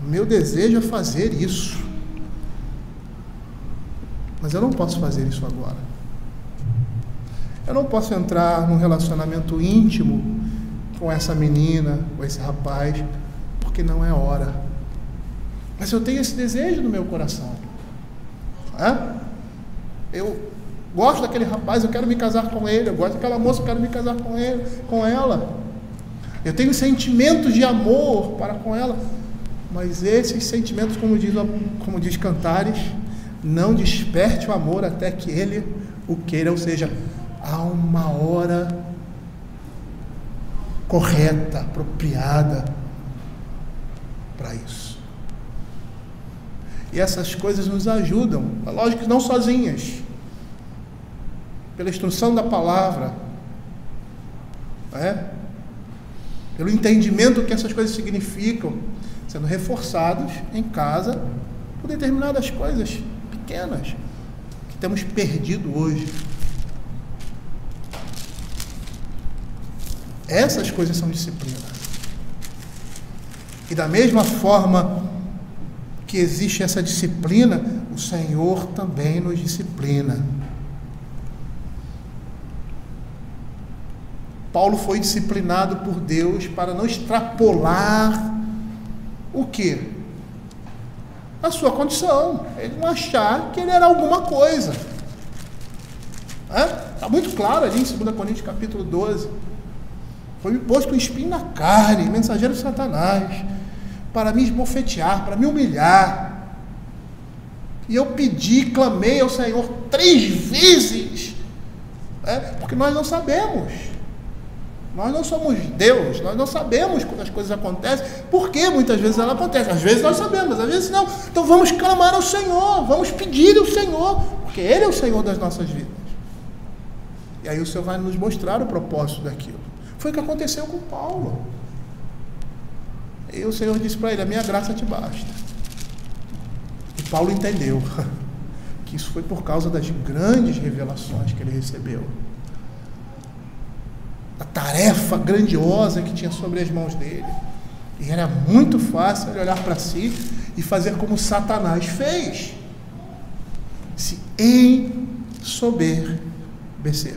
O meu desejo é fazer isso, mas eu não posso fazer isso agora. Eu não posso entrar num relacionamento íntimo com essa menina, com esse rapaz, porque não é hora. Mas eu tenho esse desejo no meu coração. Eu gosto daquele rapaz, eu quero me casar com ele. Eu gosto daquela moça, eu quero me casar com ele, com ela. Eu tenho sentimentos de amor para com ela, mas esses sentimentos, como diz Cantares, não desperte o amor até que ele o queira, ou seja, há uma hora correta, apropriada para isso. E essas coisas nos ajudam, lógico que não sozinhas, pela instrução da palavra, pelo entendimento que essas coisas significam, sendo reforçados em casa por determinadas coisas pequenas que temos perdido hoje. Essas coisas são disciplina. E da mesma forma que existe essa disciplina, o Senhor também nos disciplina. Paulo foi disciplinado por Deus para não extrapolar o quê? A sua condição. Ele não achar que ele era alguma coisa. Está muito claro ali em 2 Coríntios capítulo 12. Foi-me posto um espinho na carne, mensageiro de Satanás, para me esbofetear, para me humilhar. E eu pedi, clamei ao Senhor 3 vezes, porque nós não sabemos. Nós não somos Deus, nós não sabemos quando as coisas acontecem, porque muitas vezes elas acontecem. Às vezes nós sabemos, às vezes não. Então vamos clamar ao Senhor, vamos pedir ao Senhor, porque Ele é o Senhor das nossas vidas. E aí o Senhor vai nos mostrar o propósito daquilo. Foi o que aconteceu com Paulo. E o Senhor disse para ele: a minha graça te basta. E Paulo entendeu que isso foi por causa das grandes revelações que ele recebeu, a tarefa grandiosa que tinha sobre as mãos dele. E era muito fácil ele olhar para si e fazer como Satanás fez, se ensoberbecer.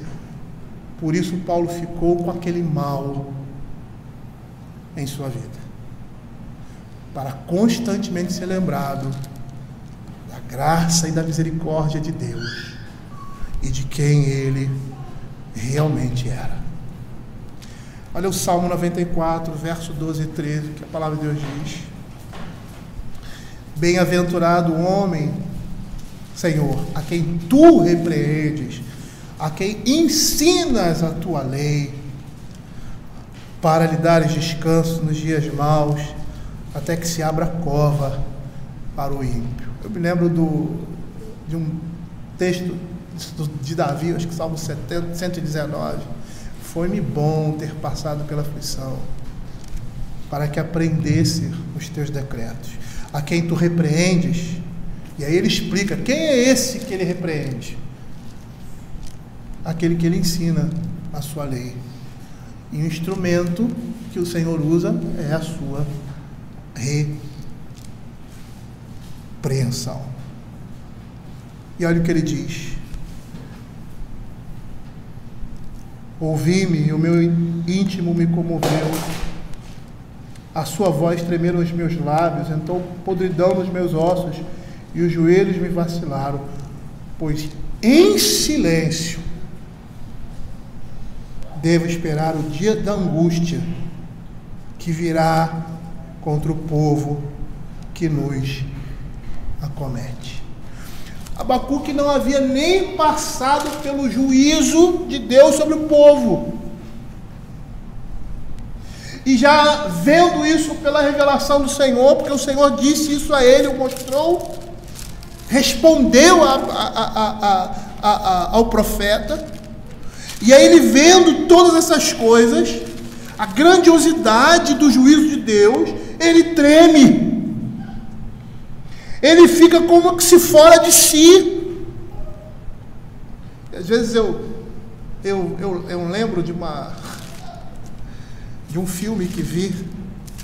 Por isso Paulo ficou com aquele mal em sua vida, para constantemente ser lembrado da graça e da misericórdia de Deus e de quem ele realmente era. Olha o Salmo 94, verso 12 e 13, que a palavra de Deus diz: bem-aventurado o homem, Senhor, a quem tu repreendes, a quem ensinas a tua lei, para lhe dares descanso nos dias maus até que se abra a cova para o ímpio. Eu me lembro de um texto de Davi, acho que Salmo 119. Foi-me bom ter passado pela aflição, para que aprendesse os teus decretos. A quem tu repreendes, e aí ele explica quem é esse que ele repreende. Aquele que ele ensina a sua lei. E o instrumento que o Senhor usa é a sua repreensão. E olha o que ele diz: ouvi-me e o meu íntimo me comoveu, a sua voz tremeram os meus lábios, entrou podridão nos meus ossos e os joelhos me vacilaram, pois em silêncio devo esperar o dia da angústia que virá contra o povo que nos acomete. Abacuque não havia nem passado pelo juízo de Deus sobre o povo. E já vendo isso pela revelação do Senhor, porque o Senhor disse isso a ele, o mostrou, respondeu ao profeta. E aí ele vendo todas essas coisas, a grandiosidade do juízo de Deus, ele treme. Ele fica como que se fora de si. Às vezes eu lembro de um filme que vi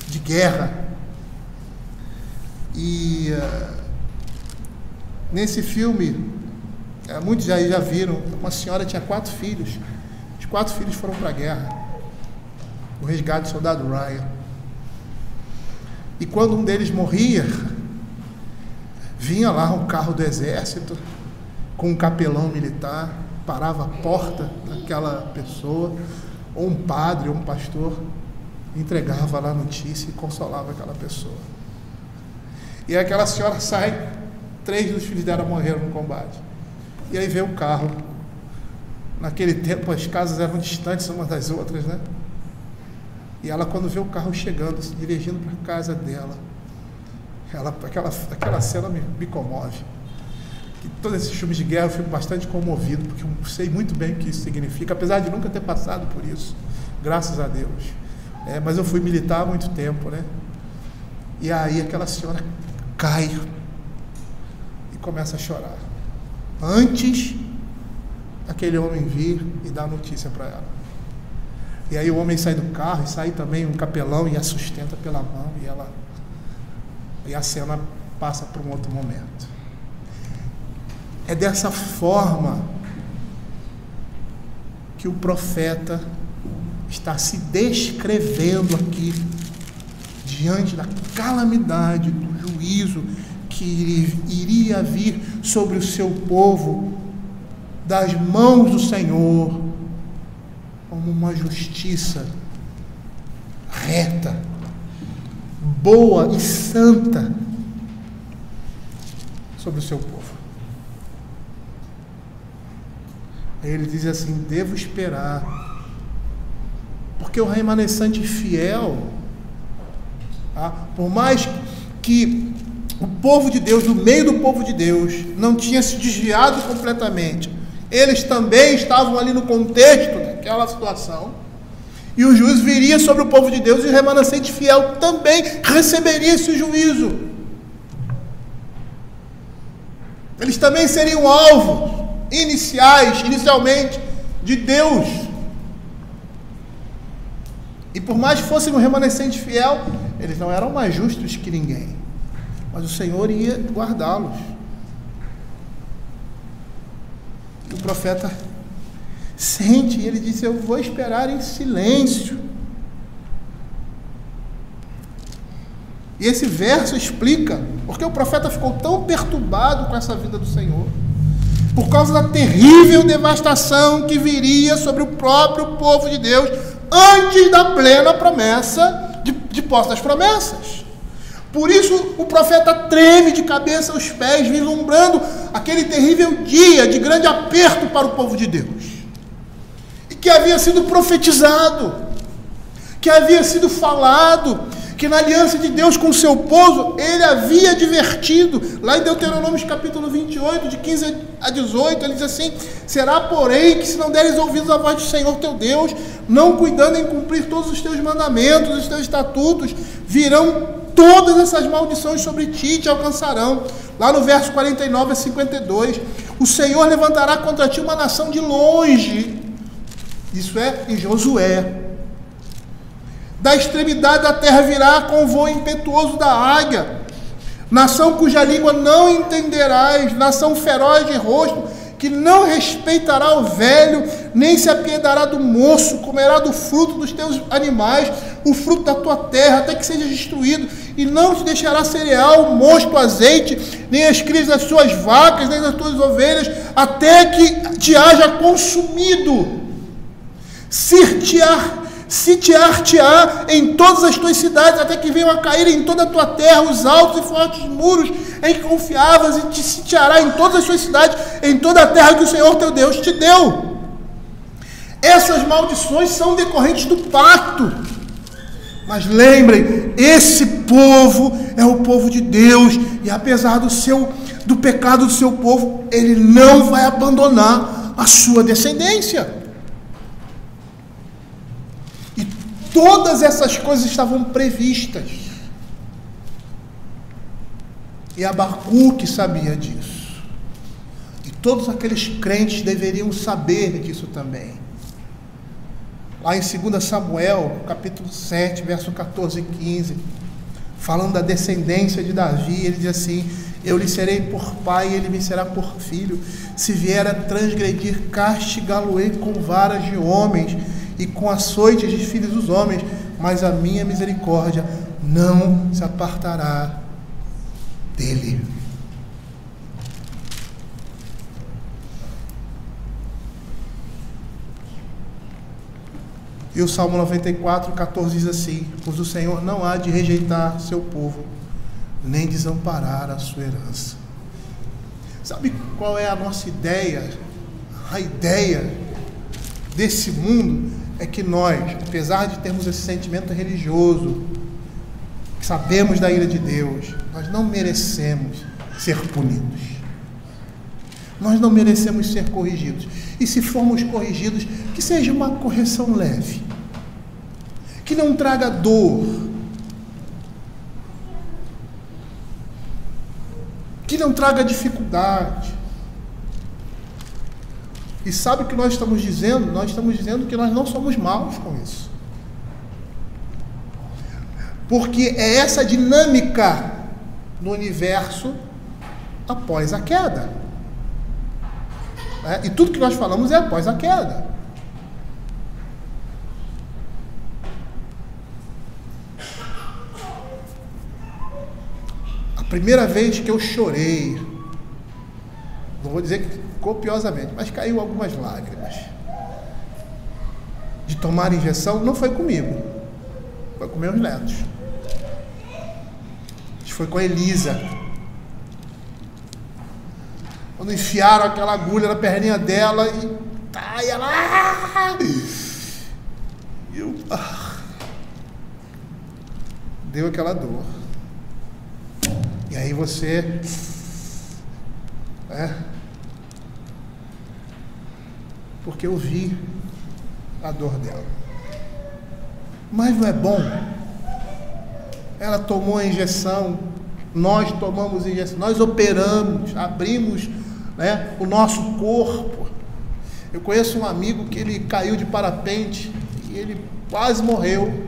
de guerra. E nesse filme, muitos já viram, uma senhora tinha 4 filhos. Os 4 filhos foram para a guerra. O resgate do soldado Ryan. E quando um deles morria, vinha lá um carro do exército com um capelão militar, parava a porta daquela pessoa, ou um padre ou um pastor, entregava lá a notícia e consolava aquela pessoa. E aí aquela senhora sai, 3 dos filhos dela morreram no combate. E aí vem um carro. Naquele tempo as casas eram distantes umas das outras, né? E ela, quando vê o carro chegando, se dirigindo para a casa dela, aquela cena me comove. Que todos esses filmes de guerra eu fico bastante comovido, porque eu sei muito bem o que isso significa, apesar de nunca ter passado por isso, graças a Deus. Mas eu fui militar há muito tempo, né? E aí aquela senhora cai e começa a chorar, antes daquele homem vir e dar a notícia para ela. E aí o homem sai do carro, e sai também um capelão e a sustenta pela mão, e a cena passa para um outro momento. É dessa forma que o profeta está se descrevendo aqui, diante da calamidade, do juízo que iria vir sobre o seu povo, das mãos do Senhor, como uma justiça reta, boa e santa sobre o seu povo. Aí ele diz assim: devo esperar, porque o remanescente fiel, por mais que o povo de Deus, no meio do povo de Deus, não tinha se desviado completamente, eles também estavam ali no contexto daquela situação, e o juízo viria sobre o povo de Deus, e o remanescente fiel também receberia esse juízo. Eles também seriam alvos inicialmente, de Deus. E por mais que fossem um remanescente fiel, eles não eram mais justos que ninguém, mas o Senhor ia guardá-los. E o profeta sente, e ele disse: eu vou esperar em silêncio. E esse verso explica porque o profeta ficou tão perturbado com essa vida do Senhor, por causa da terrível devastação que viria sobre o próprio povo de Deus, antes da plena promessa, de posse das promessas. Por isso o profeta treme de cabeça aos pés, vislumbrando aquele terrível dia de grande aperto para o povo de Deus, e que havia sido profetizado, que havia sido falado, que na aliança de Deus com o seu povo, ele havia advertido, lá em Deuteronômio capítulo 28, de 15 a 18, ele diz assim: será, porém, que se não deres ouvidos à voz do Senhor teu Deus, não cuidando em cumprir todos os teus mandamentos, os teus estatutos, virão todas essas maldições sobre ti e te alcançarão. Lá no verso 49 a 52, o Senhor levantará contra ti uma nação de longe, isso é, em Josué. Da extremidade da terra virá com o voo impetuoso da águia, nação cuja língua não entenderás, nação feroz de rosto, que não respeitará o velho, nem se apiedará do moço, comerá do fruto dos teus animais, o fruto da tua terra, até que seja destruído, e não te deixará cereal, mosto, azeite, nem as crias das suas vacas, nem das tuas ovelhas, até que te haja consumido. Sitiar-te-á em todas as tuas cidades, até que venham a cair em toda a tua terra os altos e fortes muros em que confiavas, e te sitiará em todas as tuas cidades, em toda a terra que o Senhor teu Deus te deu. Essas maldições são decorrentes do pacto. Mas lembrem, esse povo é o povo de Deus, e apesar do pecado do seu povo, ele não vai abandonar a sua descendência. Todas essas coisas estavam previstas. E Abacuque sabia disso. E todos aqueles crentes deveriam saber disso também. Lá em 2 Samuel, capítulo 7, verso 14 e 15, falando da descendência de Davi, ele diz assim: eu lhe serei por pai e ele me será por filho. Se vier a transgredir, castigá-lo-ei com varas de homens e com açoites de filhos dos homens, mas a minha misericórdia não se apartará dele. E o Salmo 94, 14 diz assim: pois o Senhor não há de rejeitar seu povo, nem desamparar a sua herança. Sabe qual é a nossa ideia? A ideia desse mundo é que nós, apesar de termos esse sentimento religioso, sabemos da ira de Deus, nós não merecemos ser punidos. Nós não merecemos ser corrigidos. E se formos corrigidos, que seja uma correção leve, que não traga dor, que não traga dificuldade. E sabe o que nós estamos dizendo? Nós estamos dizendo que nós não somos maus com isso. Porque é essa dinâmica no universo após a queda. E tudo que nós falamos é após a queda. A primeira vez que eu chorei, não vou dizer que copiosamente, mas caiu algumas lágrimas, de tomar injeção, não foi comigo, foi com meus netos. Foi com a Elisa. Quando enfiaram aquela agulha na perninha dela e ela... deu aquela dor. E aí você... porque eu vi a dor dela. Mas não é bom? Ela tomou a injeção, nós tomamos a injeção, nós operamos, abrimos, o nosso corpo. Eu conheço um amigo que ele caiu de parapente e ele quase morreu.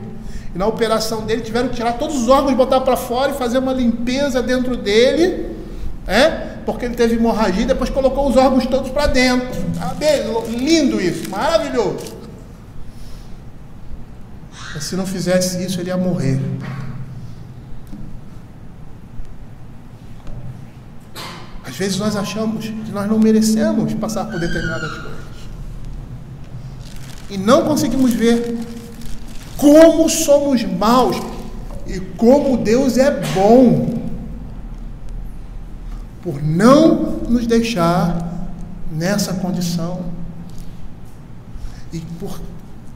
E na operação dele tiveram que tirar todos os órgãos, botar para fora e fazer uma limpeza dentro dele, porque ele teve hemorragia, depois colocou os órgãos todos para dentro. Lindo isso, maravilhoso. Mas se não fizesse isso, ele ia morrer. Às vezes nós achamos que nós não merecemos passar por determinadas coisas. E não conseguimos ver como somos maus e como Deus é bom por não nos deixar nessa condição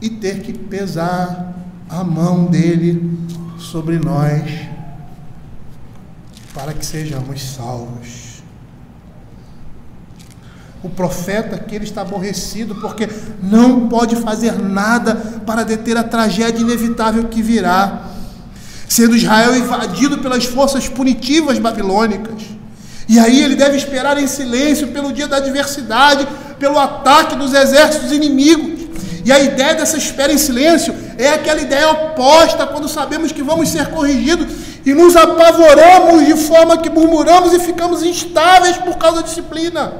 e ter que pesar a mão dele sobre nós, para que sejamos salvos. O profeta aqui, ele está aborrecido porque não pode fazer nada para deter a tragédia inevitável que virá, sendo Israel invadido pelas forças punitivas babilônicas. E aí ele deve esperar em silêncio pelo dia da adversidade, pelo ataque dos exércitos inimigos. E a ideia dessa espera em silêncio é aquela ideia oposta quando sabemos que vamos ser corrigidos e nos apavoramos de forma que murmuramos e ficamos instáveis por causa da disciplina.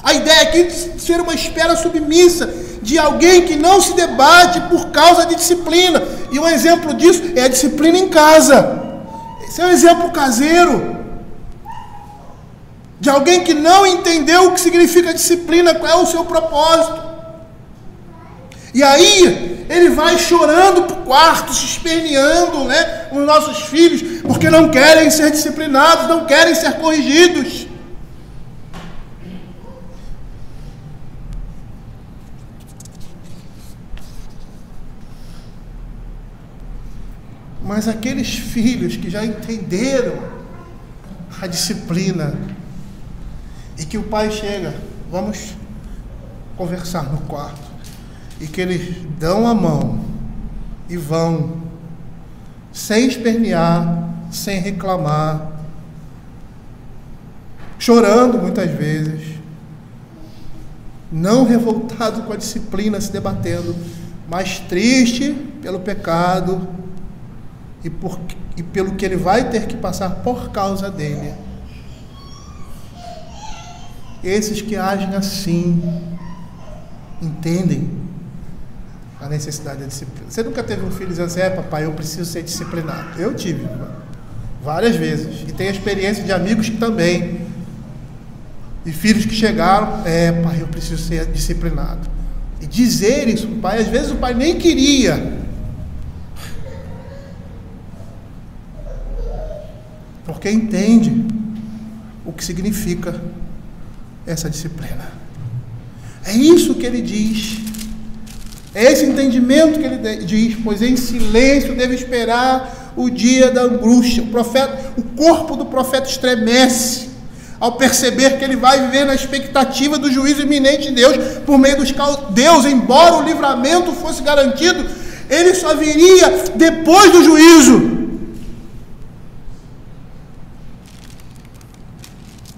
A ideia aqui de ser uma espera submissa, de alguém que não se debate por causa de disciplina. E um exemplo disso é a disciplina em casa. Esse é um exemplo caseiro. De alguém que não entendeu o que significa disciplina, qual é o seu propósito. E aí, ele vai chorando para o quarto, se esperneando, né, os nossos filhos, porque não querem ser disciplinados, não querem ser corrigidos. Mas aqueles filhos que já entenderam a disciplina e que o pai chega, vamos conversar no quarto, e que eles dão a mão e vão, sem espernear, sem reclamar, chorando muitas vezes, não revoltado com a disciplina, se debatendo, mas triste pelo pecado e pelo que ele vai ter que passar por causa dele. Esses que agem assim entendem a necessidade da disciplina. Você nunca teve um filho dizendo assim: papai, eu preciso ser disciplinado? Eu tive várias vezes, e tenho a experiência de amigos que também, e filhos que chegaram: pai, eu preciso ser disciplinado. E dizer isso para o pai, às vezes o pai nem queria, porque entende o que significa essa disciplina. É isso que ele diz, é esse entendimento que ele diz: pois em silêncio deve esperar o dia da angústia. O corpo do profeta estremece ao perceber que ele vai viver na expectativa do juízo iminente de Deus por meio dos caldeus. Embora o livramento fosse garantido, ele só viria depois do juízo.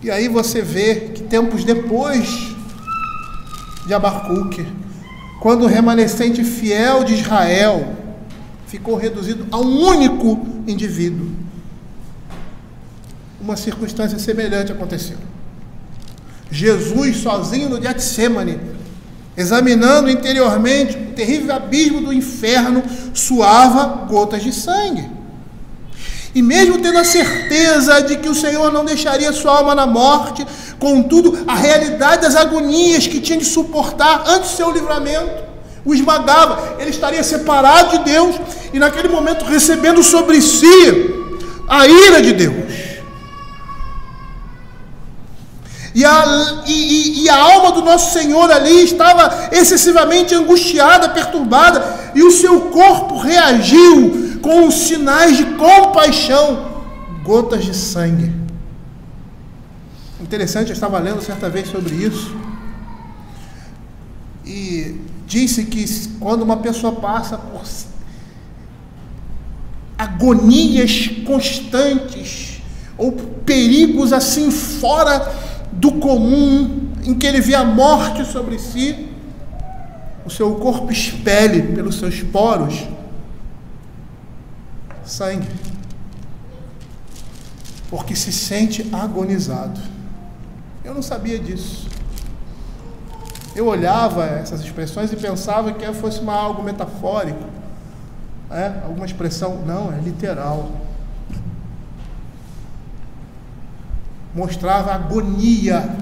E aí você vê que tempos depois de Abacuque, quando o remanescente fiel de Israel ficou reduzido a um único indivíduo, uma circunstância semelhante aconteceu. Jesus, sozinho no Getsemane, examinando interiormente o terrível abismo do inferno, suava gotas de sangue. E mesmo tendo a certeza de que o Senhor não deixaria sua alma na morte, contudo, a realidade das agonias que tinha de suportar antes do seu livramento o esmagava. Ele estaria separado de Deus e naquele momento recebendo sobre si a ira de Deus. E a alma do nosso Senhor ali estava excessivamente angustiada, perturbada, e o seu corpo reagiu com os sinais de compaixão, gotas de sangue. Interessante, eu estava lendo certa vez sobre isso, e disse que quando uma pessoa passa por agonias constantes, ou perigos assim fora do comum, em que ele vê a morte sobre si, o seu corpo expele pelos seus poros sangue, porque se sente agonizado. Eu não sabia disso. Eu olhava essas expressões e pensava que fosse algo metafórico, alguma expressão. Não, é literal. Mostrava a agonia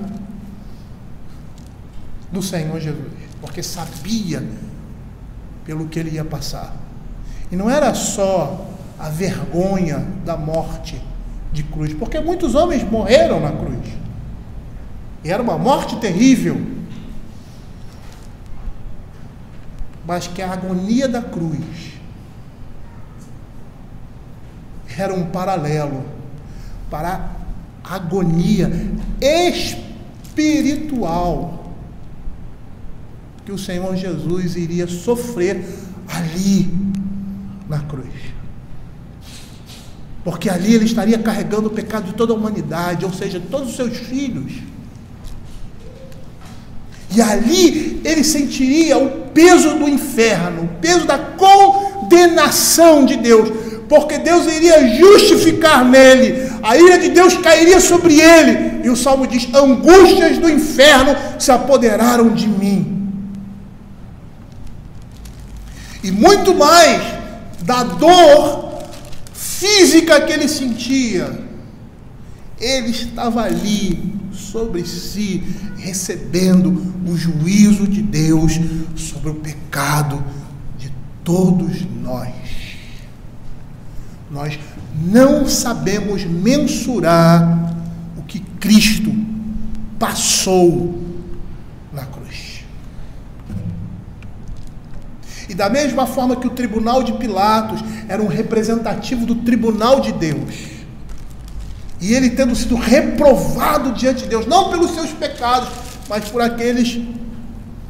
do Senhor Jesus, porque sabia pelo que ele ia passar. E não era só a vergonha da morte de cruz, porque muitos homens morreram na cruz, e era uma morte terrível, mas que a agonia da cruz era um paralelo para a agonia espiritual que o Senhor Jesus iria sofrer ali na cruz. Porque ali ele estaria carregando o pecado de toda a humanidade, ou seja, de todos os seus filhos. E ali ele sentiria o peso do inferno, o peso da condenação de Deus, porque Deus iria justificar nele, a ira de Deus cairia sobre ele. E o Salmo diz: angústias do inferno se apoderaram de mim. E muito mais da dor física que ele sentia, ele estava ali sobre si, recebendo o juízo de Deus sobre o pecado de todos nós. Nós não sabemos mensurar o que Cristo passou na cruz. E da mesma forma que o tribunal de Pilatos era um representativo do tribunal de Deus, e ele tendo sido reprovado diante de Deus, não pelos seus pecados, mas por aqueles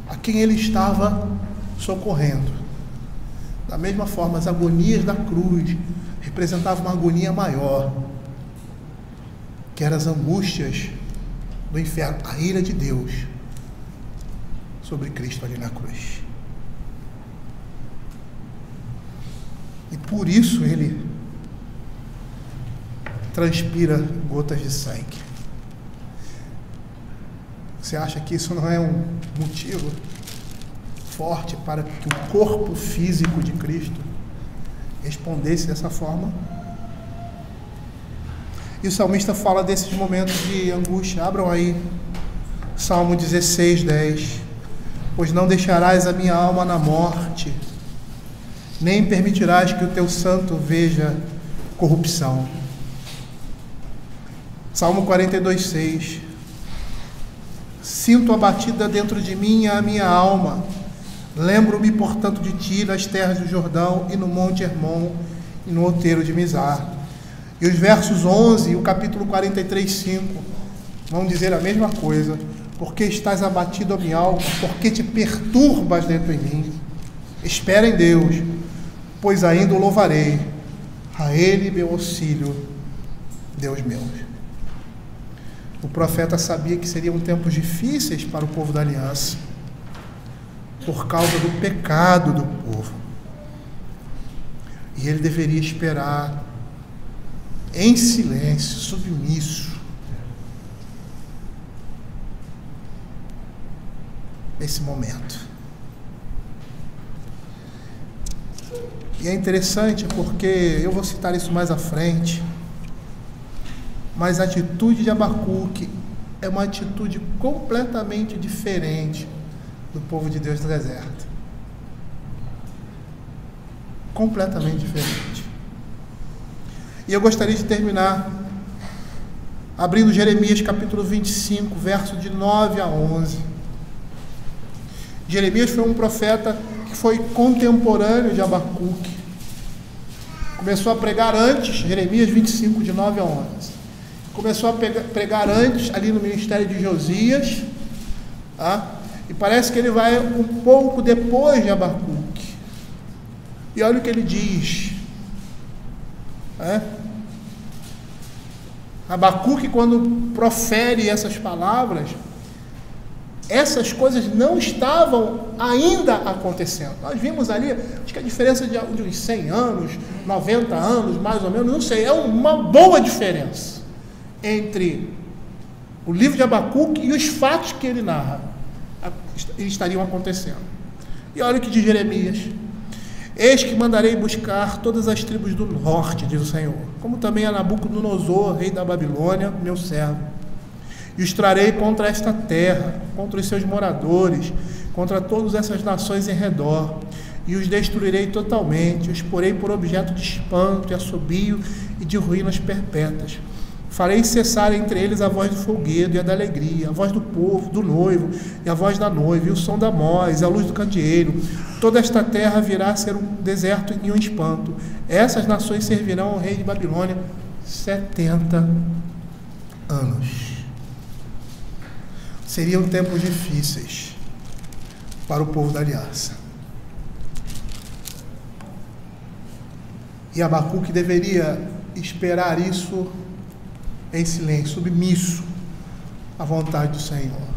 a quem ele estava socorrendo. Da mesma forma, as agonias da cruz representavam uma agonia maior, que eram as angústias do inferno, a ira de Deus sobre Cristo ali na cruz. E por isso ele transpira gotas de sangue. Você acha que isso não é um motivo forte para que o corpo físico de Cristo respondesse dessa forma? E o salmista fala desses momentos de angústia. Abram aí Salmo 16, 10. Pois não deixarás a minha alma na morte, nem permitirás que o teu santo veja corrupção. Salmo 42, 6. Sinto abatida dentro de mim a minha alma. Lembro-me, portanto, de ti nas terras do Jordão e no monte Hermon e no outeiro de Mizar. E os versos 11 e o capítulo 43, 5 vão dizer a mesma coisa. Porque estás abatido, a minha alma, porque te perturbas dentro em mim. Espera em Deus, pois ainda o louvarei. A Ele meu auxílio, Deus meu. O profeta sabia que seriam tempos difíceis para o povo da aliança, por causa do pecado do povo. E ele deveria esperar em silêncio, submisso, nesse momento. E é interessante porque eu vou citar isso mais à frente, mas a atitude de Abacuque é uma atitude completamente diferente do povo de Deus no deserto. Completamente diferente. E eu gostaria de terminar abrindo Jeremias capítulo 25, verso de 9 a 11. Jeremias foi um profeta que foi contemporâneo de Abacuque. Começou a pregar antes, Jeremias 25, de 9 a 11. Começou a pregar antes, ali no ministério de Josias, tá? E parece que ele vai um pouco depois de Abacuque. E olha o que ele diz. Abacuque, quando profere essas palavras, essas coisas não estavam ainda acontecendo. Nós vimos ali, acho que a diferença de uns 100 anos, 90 anos, mais ou menos, não sei, é uma boa diferença entre o livro de Abacuque e os fatos que ele narra. Eles estariam acontecendo. E olha o que diz Jeremias: eis que mandarei buscar todas as tribos do norte, diz o Senhor, como também a Nabucodonosor, rei da Babilônia, meu servo, e os trarei contra esta terra, contra os seus moradores, contra todas essas nações em redor, e os destruirei totalmente, os porei por objeto de espanto e assobio e de ruínas perpétuas. Farei cessar entre eles a voz do folguedo e a da alegria, a voz do povo, do noivo, e a voz da noiva, e o som da voz, e a luz do candeeiro. Toda esta terra virá a ser um deserto e um espanto. Essas nações servirão ao rei de Babilônia 70 anos. Seriam tempos difíceis para o povo da aliança. E Abacuque deveria esperar isso em silêncio, submisso à vontade do Senhor.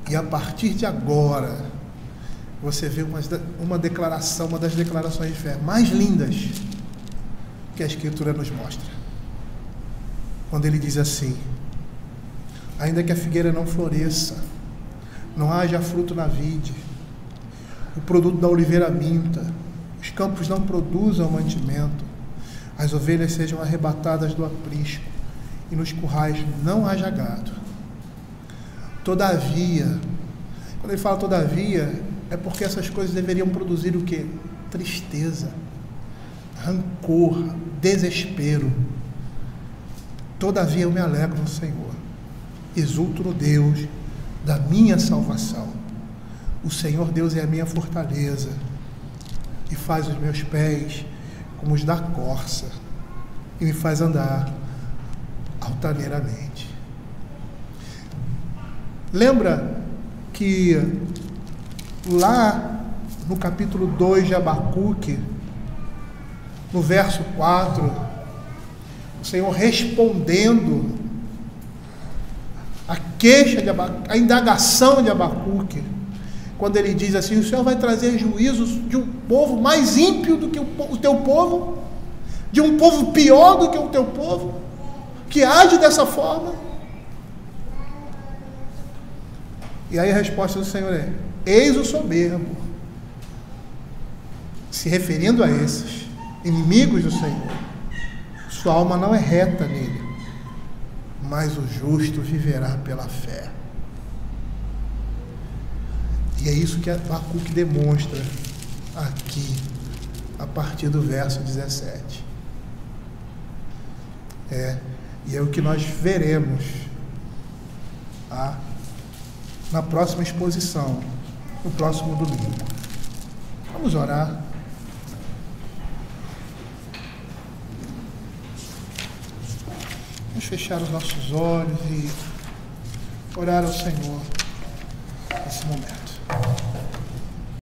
E a partir de agora, você vê uma declaração, uma das declarações de fé mais lindas que a Escritura nos mostra. Quando ele diz assim: ainda que a figueira não floresça, não haja fruto na vide, o produto da oliveira minta, os campos não produzam mantimento, as ovelhas sejam arrebatadas do aprisco, e nos currais não haja gado. Todavia, quando ele fala todavia, é porque essas coisas deveriam produzir o quê? Tristeza, rancor, desespero. Todavia eu me alegro no Senhor, exulto no Deus da minha salvação. O Senhor Deus é a minha fortaleza e faz os meus pés como os da corça e me faz andar altaneiramente. Lembra que lá no capítulo 2 de Abacuque, no verso 4, o Senhor respondendo a queixa de Abacuque, a indagação de Abacuque, quando ele diz assim: o Senhor vai trazer juízos de um povo mais ímpio do que o teu povo, de um povo pior do que o teu povo, que age dessa forma. E aí a resposta do Senhor é: eis o soberbo, se referindo a esses inimigos do Senhor. Sua alma não é reta nele, mas o justo viverá pela fé. E é isso que Abacuque demonstra aqui, a partir do verso 17. E é o que nós veremos na próxima exposição, no próximo domingo. Vamos orar. Vamos fechar os nossos olhos e orar ao Senhor nesse momento.